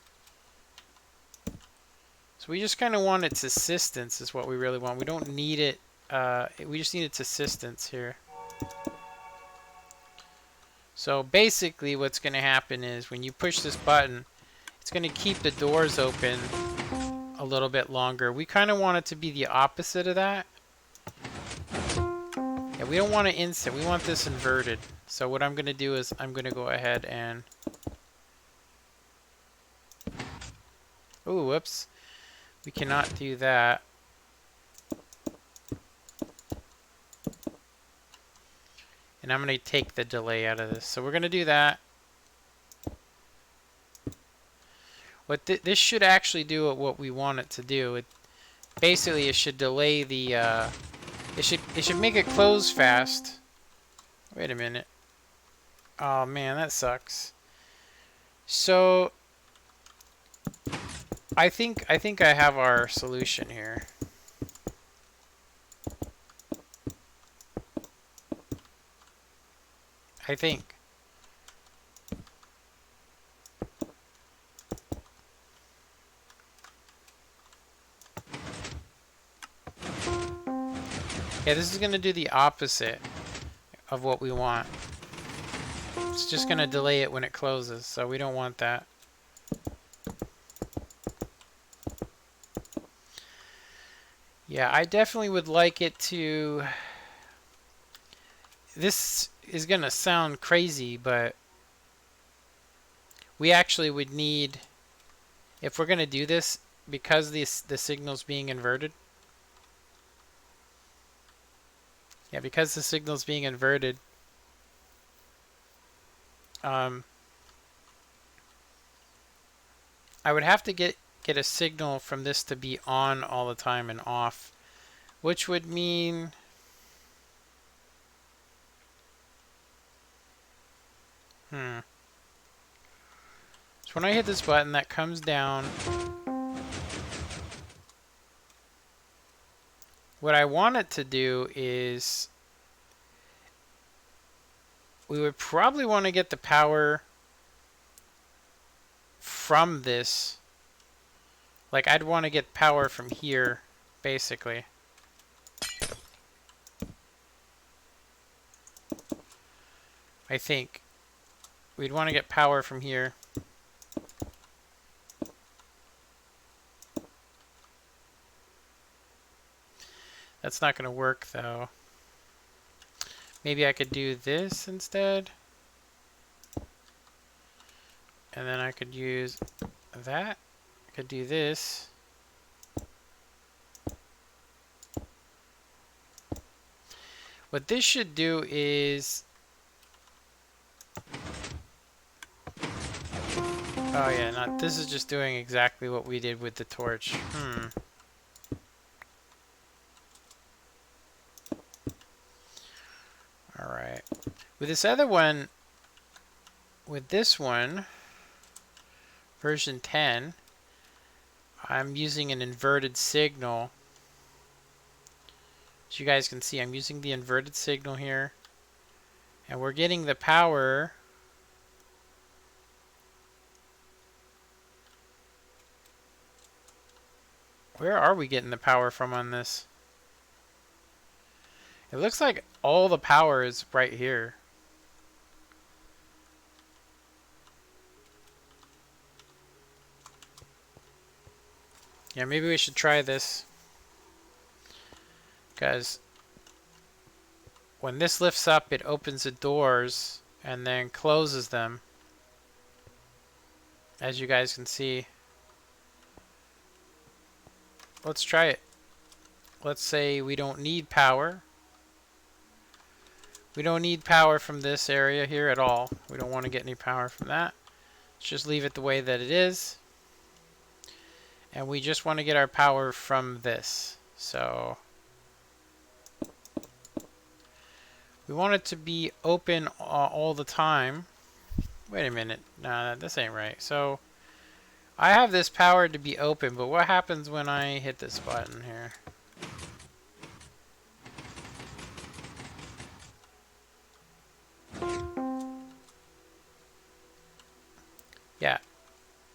So we just kind of want its assistance is what we really want. We don't need it. We just need its assistance here. So basically what's going to happen is when you push this button, it's going to keep the doors open a little bit longer. We kind of want it to be the opposite of that. Yeah, we don't want it instant. We want this inverted. So what I'm going to do is I'm going to go ahead and... Ooh, whoops. We cannot do that. And I'm going to take the delay out of this. So we're going to do that. What this should actually do what we want it to do. Basically, it should delay the... it should make it close fast. Wait a minute. Oh man, that sucks. So I think I have our solution here. I think. Yeah, this is going to do the opposite of what we want. It's just going to delay it when it closes, so we don't want that. Yeah, I definitely would like it to... This is going to sound crazy, but we actually would need... If we're going to do this, because the signal's being inverted... Yeah, because the signal's being inverted... I would have to get a signal from this to be on all the time and off, which would mean so when I hit this button, that comes down. What I want it to do is we would probably want to get the power from this. Like, I'd want to get power from here, basically. I think we'd want to get power from here. That's not going to work though. Maybe I could do this instead. And then I could use that. I could do this. What this should do is... Oh yeah, not this is just doing exactly what we did with the torch. Alright. With this other one, with this one, version 10, I'm using an inverted signal. As you guys can see, I'm using the inverted signal here. And we're getting the power... Where are we getting the power from on this? It looks like all the power is right here. Yeah, maybe we should try this. Because when this lifts up, it opens the doors and then closes them. As you guys can see. Let's try it. Let's say we don't need power. We don't need power from this area here at all. We don't want to get any power from that. Let's just leave it the way that it is. And we just want to get our power from this. So we want it to be open all the time. Wait a minute. No, this ain't right. So I have this power to be open, but what happens when I hit this button here? Yeah,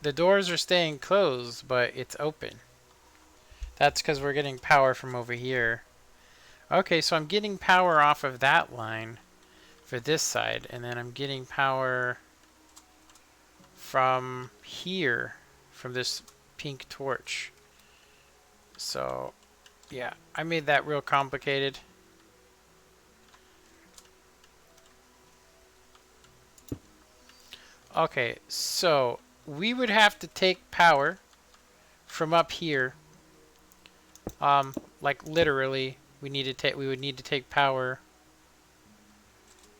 the doors are staying closed, but it's open. That's because we're getting power from over here. Okay, so I'm getting power off of that line for this side, and then I'm getting power from here, from this pink torch. So, yeah, I made that real complicated. Okay, so we would have to take power from up here. Like literally, we would need to take power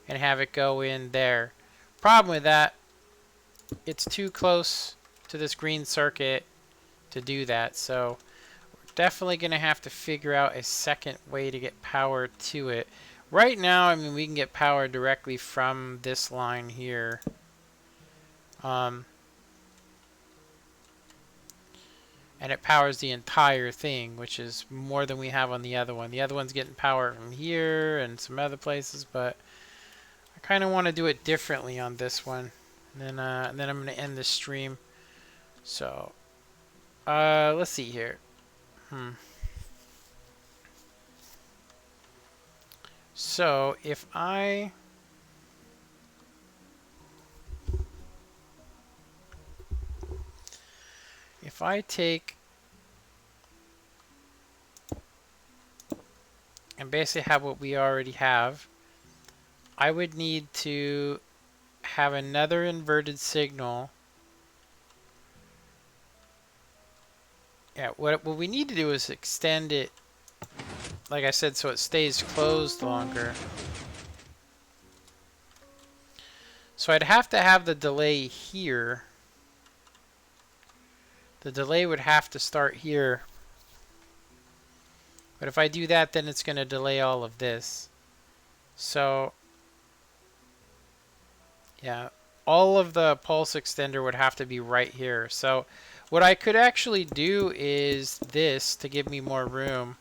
and have it go in there. Problem with that, it's too close to this green circuit to do that. So we're definitely going to have to figure out a second way to get power to it. Right now, I mean, we can get power directly from this line here. And it powers the entire thing, which is more than we have on the other one. The other one's getting power from here and some other places, but I kind of want to do it differently on this one. And then I'm going to end this stream. So, let's see here. So, if I take and basically have what we already have, I would need to have another inverted signal. Yeah, what we need to do is extend it, like I said, so it stays closed longer. So I'd have to have the delay here. The delay would have to start here. But if I do that, then it's going to delay all of this. So, yeah, all of the pulse extender would have to be right here. So what I could actually do is this to give me more room.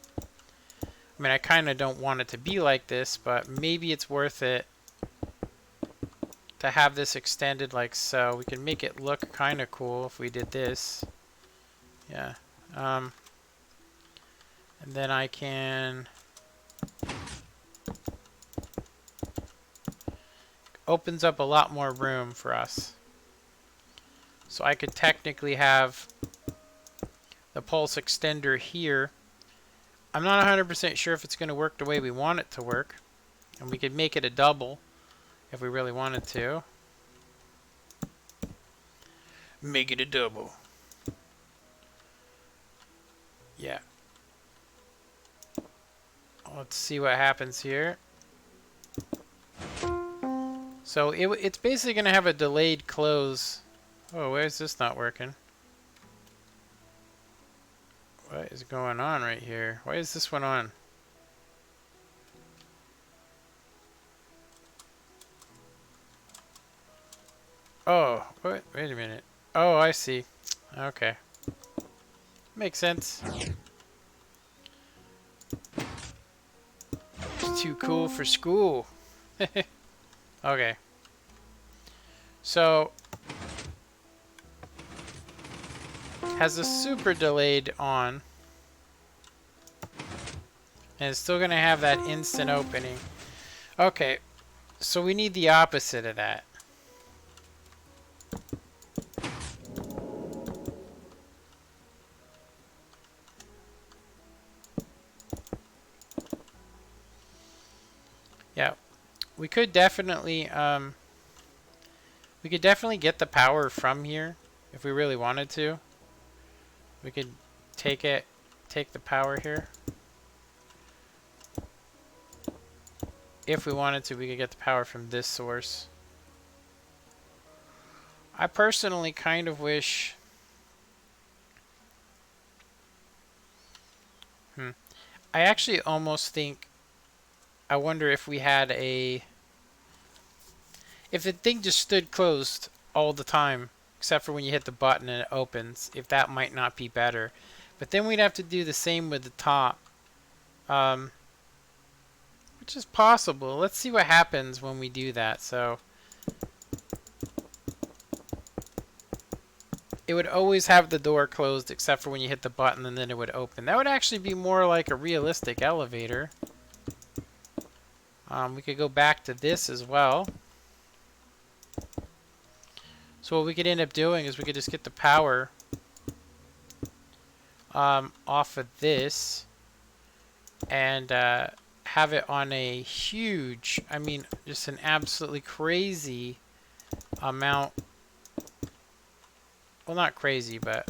I mean, I kind of don't want it to be like this, but maybe it's worth it to have this extended like so. We can make it look kind of cool if we did this. Yeah. And then I can opens up a lot more room for us. So I could technically have the pulse extender here I'm not 100% sure if it's going to work the way we want it to work. And we could make it a double if we really wanted to. Make it a double. Yeah. Let's see what happens here. So it's basically going to have a delayed close. Oh, why is this not working? What is going on right here? Why is this one on? Oh, what? Wait a minute. Oh, I see. Okay. Makes sense. It's too cool for school. Okay. So, has a super delayed on. And it's still going to have that instant opening. Okay. So we need the opposite of that. Yeah. We could definitely get the power from here if we really wanted to. We could take the power here. If we wanted to, we could get the power from this source. I personally kind of wish... I actually almost think... I wonder if we had a... If the thing just stood closed all the time, except for when you hit the button and it opens, if that might not be better. But then we'd have to do the same with the top. Which is possible. Let's see what happens when we do that. So it would always have the door closed except for when you hit the button and then it would open. That would actually be more like a realistic elevator. We could go back to this as well. So what we could end up doing is we could just get the power off of this and have it on a huge, I mean, just an absolutely crazy amount. Well, not crazy, but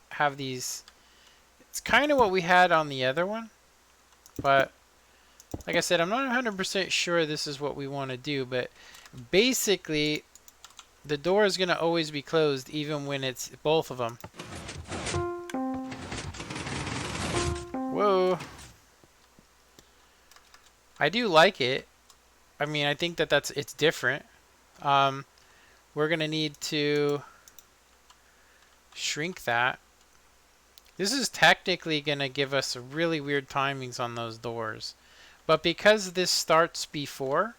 have these. It's kind of what we had on the other one, but like I said, I'm not 100% sure this is what we want to do, but basically the door is going to always be closed even when it's both of them. Whoa. I do like it. I mean, I think that it's different. We're going to need to shrink that. This is technically going to give us really weird timings on those doors. But because this starts before,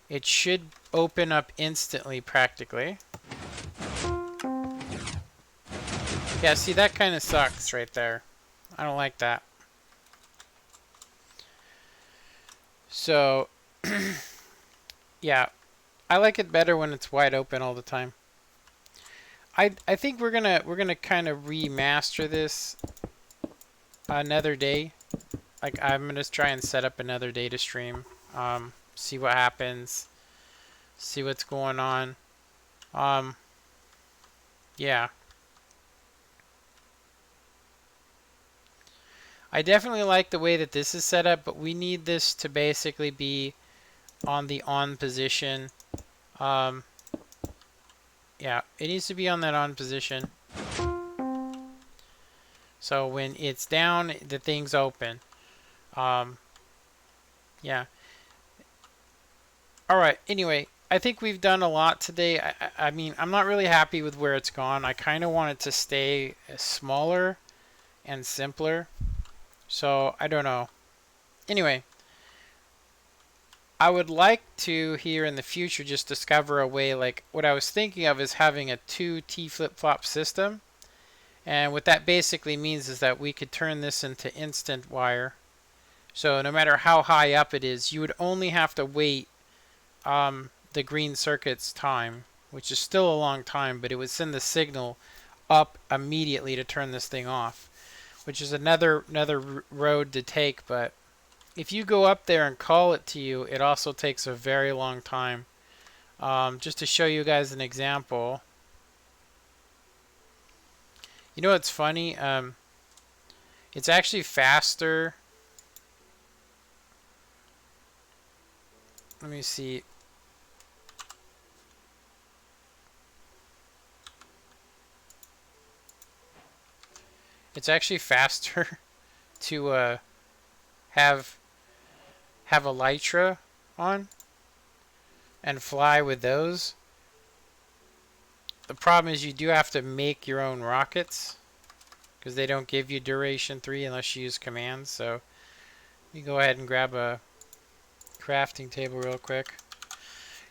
it should open up instantly practically. Yeah, see, that kind of sucks right there. I don't like that. So, yeah, I like it better when it's wide open all the time. I think we're gonna kind of remaster this another day. Like, I'm gonna try and set up another day to stream. See what happens. See what's going on. Yeah. I definitely like the way that this is set up, but we need this to basically be on the on position. Yeah, it needs to be on that on position. So when it's down, the thing's open. Yeah. Alright, anyway, I think we've done a lot today. I mean, I'm not really happy with where it's gone. I kind of want it to stay smaller and simpler. So, I don't know. Anyway, I would like to, here in the future, just discover a way, like, what I was thinking of is having a 2 T flip-flop system. And what that basically means is that we could turn this into instant wire. So no matter how high up it is, you would only have to wait the green circuit's time, which is still a long time, but it would send the signal up immediately to turn this thing off. which is another road to take. But if you go up there and call it to you, it also takes a very long time. Just to show you guys an example, you know what's funny? It's actually faster. Let me see. It's actually faster to have elytra on and fly with those. The problem is you do have to make your own rockets because they don't give you duration 3 unless you use commands. So you go ahead and grab a crafting table real quick.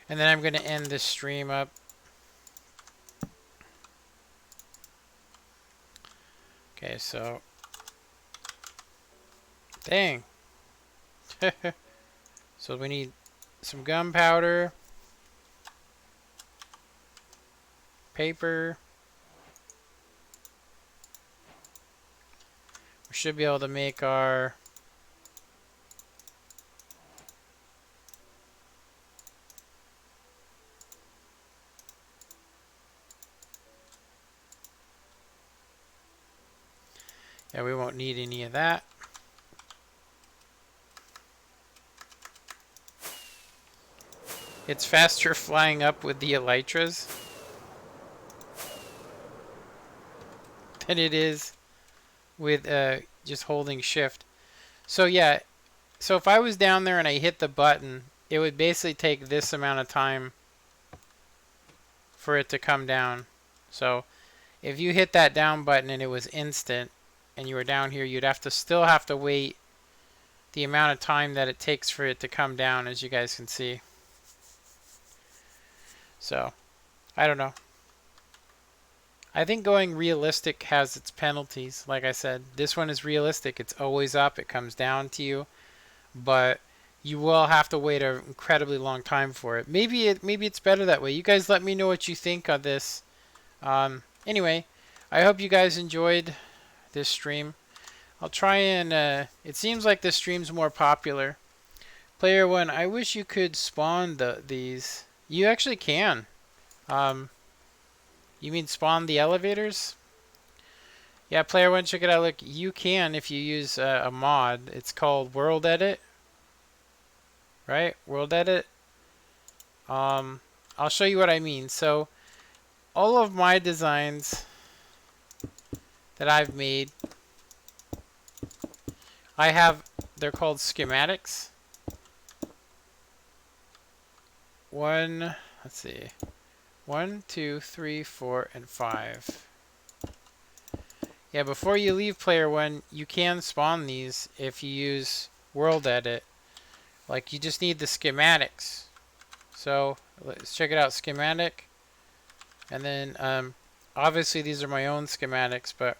And then I'm going to end this stream up. Okay, so... Dang. So we need some gunpowder, paper. We should be able to make our... Yeah, we won't need any of that. It's faster flying up with the elytras than it is with just holding shift. So yeah, so if I was down there and I hit the button, it would basically take this amount of time for it to come down. So if you hit that down button and it was instant and you were down here, you'd still have to wait the amount of time that it takes for it to come down, as you guys can see. So I don't know. I think going realistic has its penalties. Like I said, this one is realistic. It's always up. It comes down to you. But you will have to wait an incredibly long time for it. Maybe it's better that way. You guys let me know what you think of this. Anyway, I hope you guys enjoyed this stream. I'll try and... it seems like this stream's more popular. Player 1, I wish you could spawn these. You actually can. You mean spawn the elevators? Yeah, Player 1, check it out. Look, you can if you use a mod. It's called World Edit. Right? World Edit. I'll show you what I mean. So, all of my designs that I've made, they're called schematics. Let's see. 1, 2, 3, 4, and 5. Yeah, before you leave Player 1, you can spawn these if you use World Edit. Like, you just need the schematics. So, let's check it out, schematic. And then, obviously these are my own schematics, but...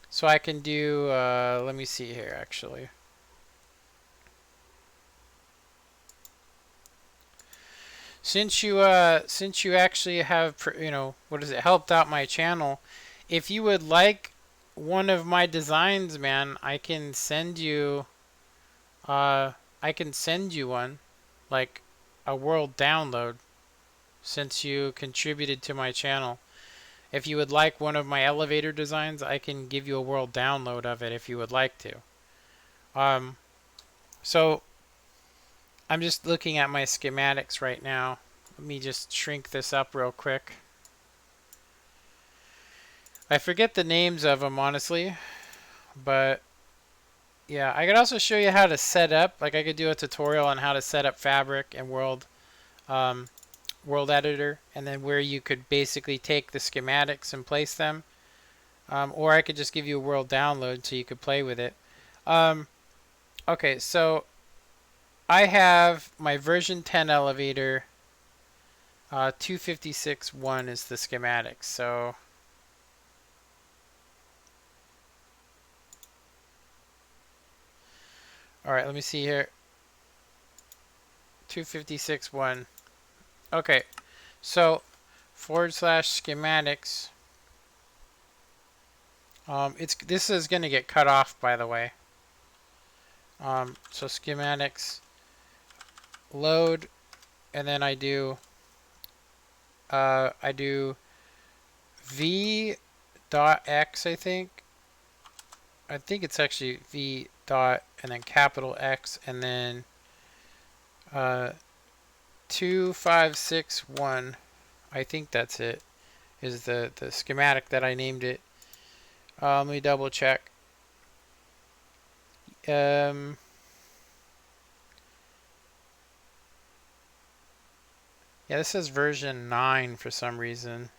So I can do, let me see here, actually. Since you actually have, helped out my channel, if you would like one of my designs, man, I can send you one, like a world download, since you contributed to my channel. If you would like one of my elevator designs, I can give you a world download of it if you would like to. So I'm just looking at my schematics right now. Let me just shrink this up real quick. I forget the names of them, honestly, but yeah, I could also show you how to set up. Like, I could do a tutorial on how to set up Fabric and World Editor, and then where you could basically take the schematics and place them. Or I could just give you a world download so you could play with it. Okay, so I have my version 10 elevator. 256.1 is the schematics. So alright, let me see here. 256.1. Okay, so /schematics. This is going to get cut off, by the way. So schematics load, and then I do v dot x. I think it's actually v dot and then capital X and then 2561. I think that's it. Is the schematic that I named it. Let me double check. Yeah, this says version 9 for some reason.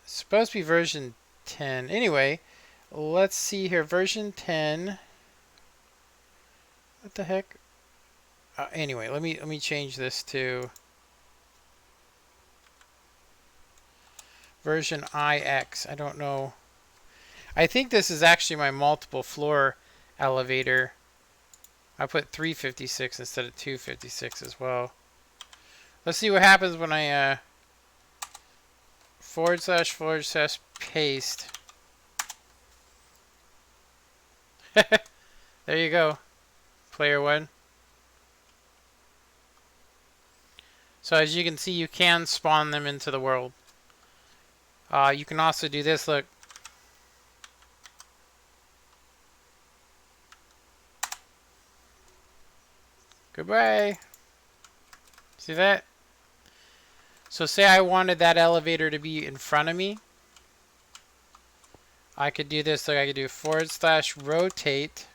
It's supposed to be version 10. Anyway, let's see here. Version 10. What the heck? Anyway, let me change this to version IX. I don't know. I think this is actually my multiple floor elevator. I put 356 instead of 256 as well. Let's see what happens when I // paste. There you go, player one. So as you can see, you can spawn them into the world. You can also do this, look. Goodbye. See that? So say I wanted that elevator to be in front of me. I could do this, like I could do / rotate.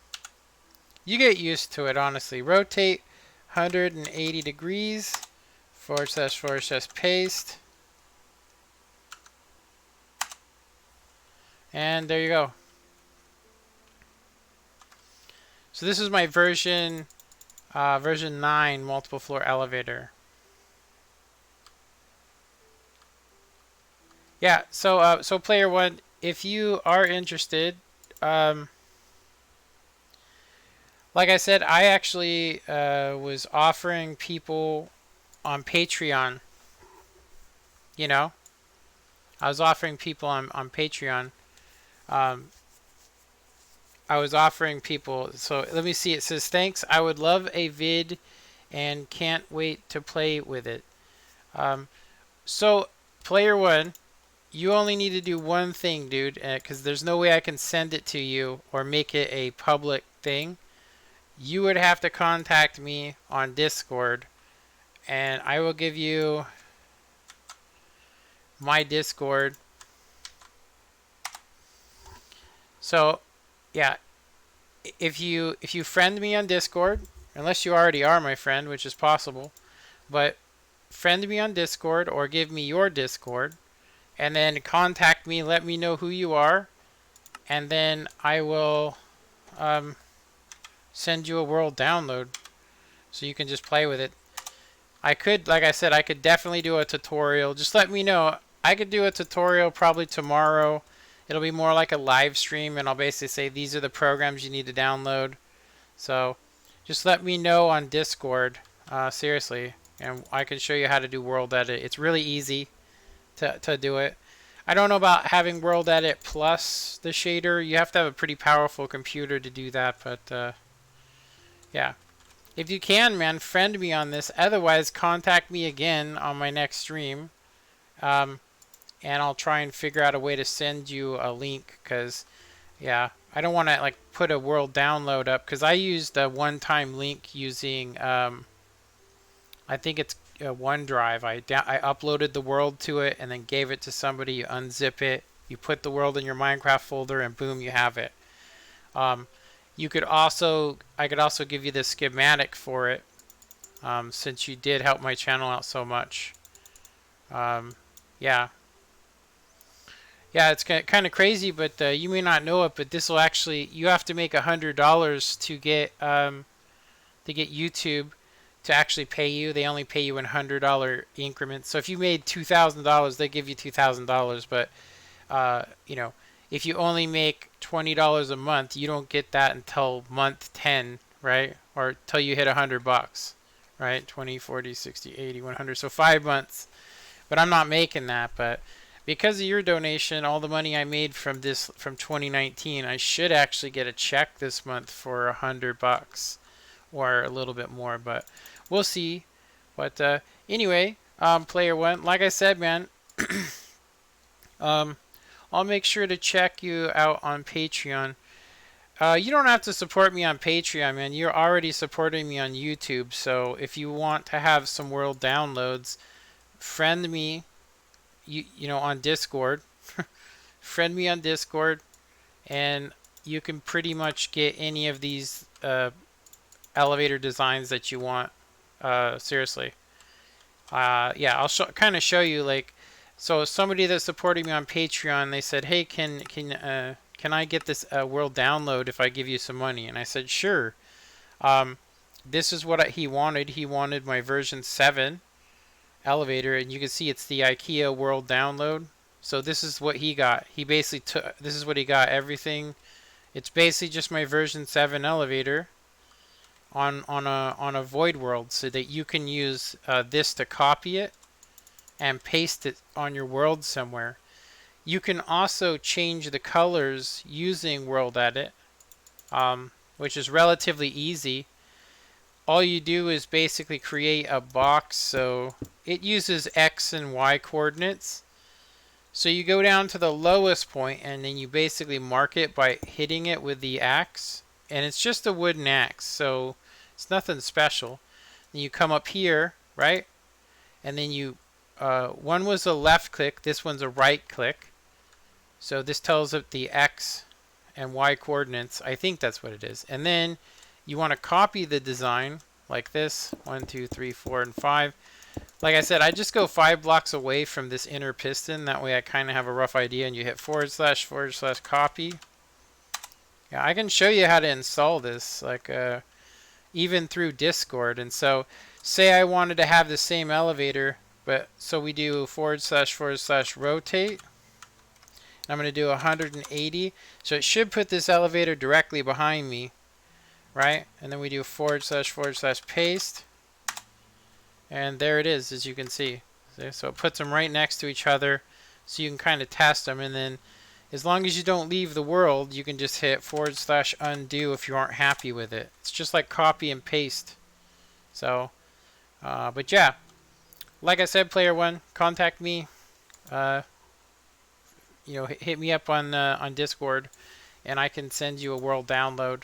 You get used to it, honestly. Rotate 180 degrees, / paste. And there you go. So this is my version 9 multiple floor elevator. Yeah, so so player one, if you are interested, like I said, I actually was offering people on Patreon. You know, I was offering people on Patreon. I was offering people. So let me see. It says, thanks. I would love a vid and can't wait to play with it. So player one, you only need to do one thing, dude, because there's no way I can send it to you or make it a public thing. You would have to contact me on Discord, and I will give you my Discord. So, yeah, if you friend me on Discord, unless you already are my friend, which is possible, but friend me on Discord or give me your Discord, and then contact me, let me know who you are, and then I will send you a world download so you can just play with it. I could, like I said, I could definitely do a tutorial. Just let me know. I could do a tutorial probably tomorrow. It'll be more like a live stream, and I'll basically say these are the programs you need to download. So just let me know on Discord, seriously, and I can show you how to do world edit. It's really easy to do it. I don't know about having world edit plus the shader. You have to have a pretty powerful computer to do that, but yeah. If you can, man, friend me on this. Otherwise, contact me again on my next stream. And I'll try and figure out a way to send you a link. Because, yeah, I don't want to, like, put a world download up. Because I used a one-time link using, I think it's OneDrive. I uploaded the world to it and then gave it to somebody. You unzip it. You put the world in your Minecraft folder, and boom, you have it. I could also give you the schematic for it, since you did help my channel out so much. Yeah, it's kind of crazy, but you may not know it. But this will actually, you have to make $100 to get YouTube to actually pay you. They only pay you in $100 increments. So if you made $2,000, they give you $2,000. But you know, if you only make $20 a month, you don't get that until month 10, right? Or until you hit $100, right? 20, 40, 60, 80, 100. So 5 months. But I'm not making that. But because of your donation, all the money I made from this from 2019, I should actually get a check this month for $100 or a little bit more, but we'll see. But anyway, player one, like I said, man, um, I'll make sure to check you out on Patreon. You don't have to support me on Patreon, man. You're already supporting me on YouTube. So if you want to have some world downloads, friend me. You know, on Discord. Friend me on Discord, and you can pretty much get any of these elevator designs that you want. Seriously. Yeah, I'll kind of show you, like, so somebody that's supporting me on Patreon, they said, "Hey, can I get this world download if I give you some money?" And I said, "Sure." Um, this is what he wanted. He wanted my version 7 elevator, and you can see it's the IKEA world download. So this is what he got. He basically took. This is what he got. Everything. It's basically just my version 7 elevator on a void world, so that you can use this to copy it and paste it on your world somewhere. You can also change the colors using World Edit, which is relatively easy. All you do is basically create a box, so it uses X and Y coordinates. So you go down to the lowest point, and then you basically mark it by hitting it with the axe, and it's just a wooden axe, so it's nothing special. Then you come up here, right? And then you, one was a left click, this one's a right click. So this tells it the X and Y coordinates. I think that's what it is. And then you want to copy the design like this. 1, 2, 3, 4, and 5. Like I said, I just go 5 blocks away from this inner piston. That way I kind of have a rough idea. And you hit // copy. Yeah, I can show you how to install this, like even through Discord. And so say I wanted to have the same elevator, but so we do // rotate. I'm going to do 180. So it should put this elevator directly behind me, right? And then we do // paste. And there it is, as you can see. So it puts them right next to each other, so you can kind of test them. And then as long as you don't leave the world, you can just hit / undo if you aren't happy with it. It's just like copy and paste. So, but yeah, like I said, player one, contact me. You know, hit me up on Discord, and I can send you a world download.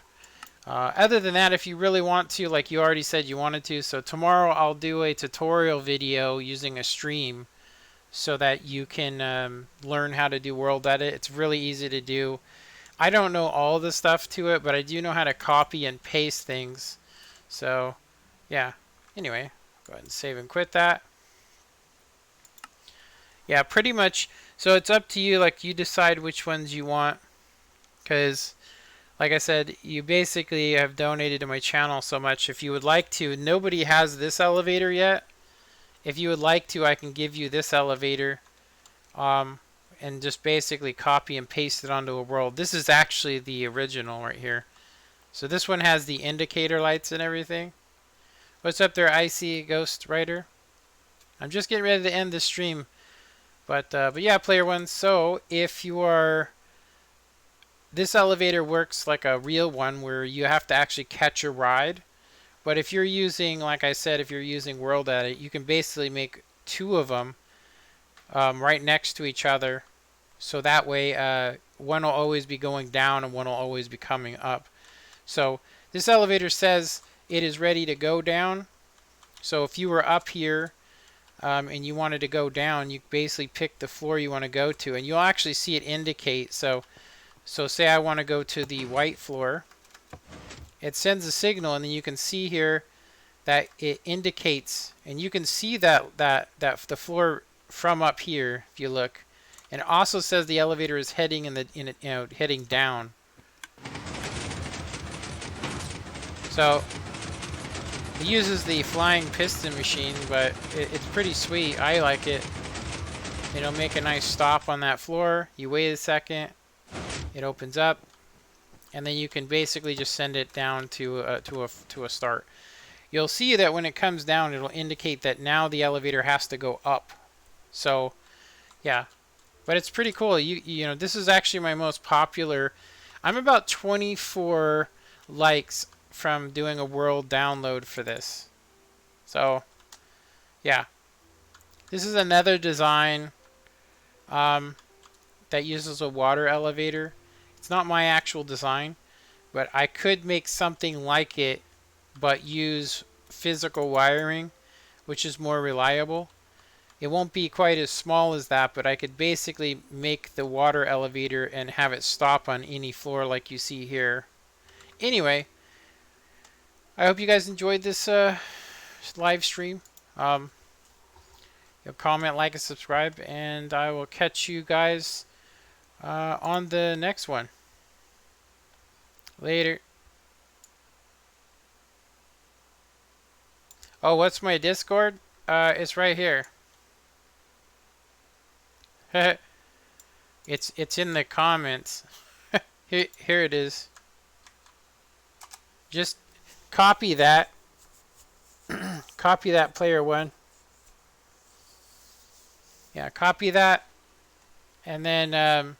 Other than that, if you really want to, like you already said you wanted to, so tomorrow I'll do a tutorial video using a stream so that you can learn how to do world edit. It's really easy to do. I don't know all the stuff to it, but I do know how to copy and paste things. So, yeah. Anyway, go ahead and save and quit that. Yeah, pretty much. So it's up to you. Like, you decide which ones you want, because like I said, you basically have donated to my channel so much. If you would like to, nobody has this elevator yet. If you would like to, I can give you this elevator, and just basically copy and paste it onto a world. This is actually the original right here. So this one has the indicator lights and everything. What's up there, Icy Ghost Rider? I'm just getting ready to end this stream. But yeah, player one. So if you are, this elevator works like a real one where you have to actually catch a ride. But if you're using, like I said, if you're using World Edit, you can basically make 2 of them right next to each other. So that way one will always be going down and one will always be coming up. So this elevator says it is ready to go down. So if you were up here and you wanted to go down, you basically pick the floor you want to go to, and you'll actually see it indicate. So say I want to go to the white floor. It sends a signal, and then you can see here that it indicates, and you can see that the floor from up here if you look, and it also says the elevator is heading heading down. So it uses the flying piston machine, but it's pretty sweet. I like it. It'll make a nice stop on that floor. You wait a second, it opens up, and then you can basically just send it down to a start. You'll see that when it comes down, it'll indicate that now the elevator has to go up. So, yeah. But it's pretty cool. You know, this is actually my most popular. I'm about 24 likes from doing a world download for this. So, yeah. This is another design um, that uses a water elevator. It's not my actual design, but I could make something like it, but use physical wiring, which is more reliable. It won't be quite as small as that, but I could basically make the water elevator and have it stop on any floor like you see here. Anyway, I hope you guys enjoyed this live stream. Um, you'll comment, like, and subscribe, and I will catch you guys on the next one. Later. Oh, what's my Discord? It's right here. it's in the comments. Here it is. Just copy that. Copy that, player one. Yeah, copy that, and then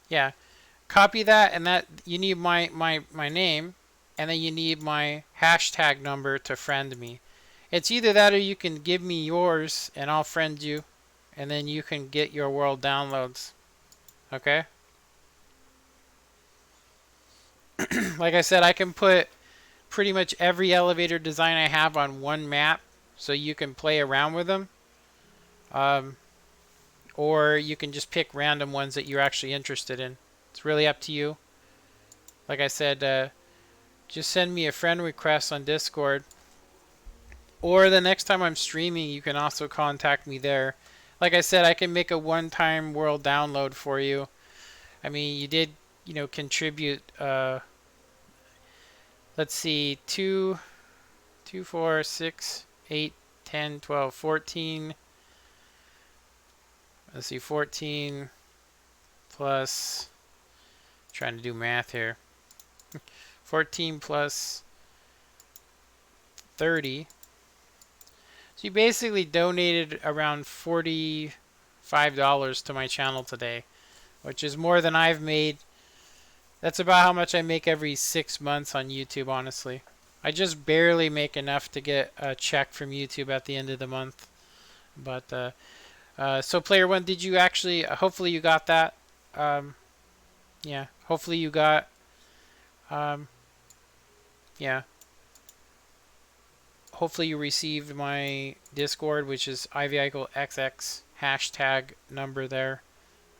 yeah, copy that, and that you need my name, and then you need my hashtag number to friend me. It's either that or you can give me yours, and I'll friend you, and then you can get your world downloads. Okay? Like I said, I can put pretty much every elevator design I have on one map, so you can play around with them. Um, or you can just pick random ones that you're actually interested in. It's really up to you. Like I said, just send me a friend request on Discord. Or the next time I'm streaming, you can also contact me there. Like I said, I can make a one-time world download for you. I mean, you did, contribute, let's see, 2, 2, 4, 6, 8, 10, 12, 14. Let's see, 14 plus, trying to do math here. 14 plus 30. So you basically donated around $45 to my channel today, which is more than I've made. That's about how much I make every 6 months on YouTube, honestly. I just barely make enough to get a check from YouTube at the end of the month. But, so player one, did you actually, hopefully you got that. Yeah, hopefully you got, yeah. Hopefully you received my Discord, which is IVICLEXX hashtag number there.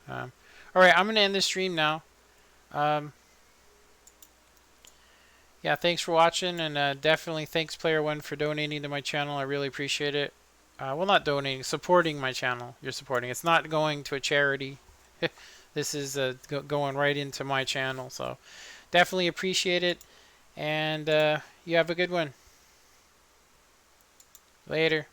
Alright, I'm going to end the stream now. Yeah, thanks for watching, and definitely thanks Player One for donating to my channel. I really appreciate it. Well, not donating, supporting my channel. You're supporting. It's not going to a charity. This is going right into my channel, so definitely appreciate it, and you have a good one. Later.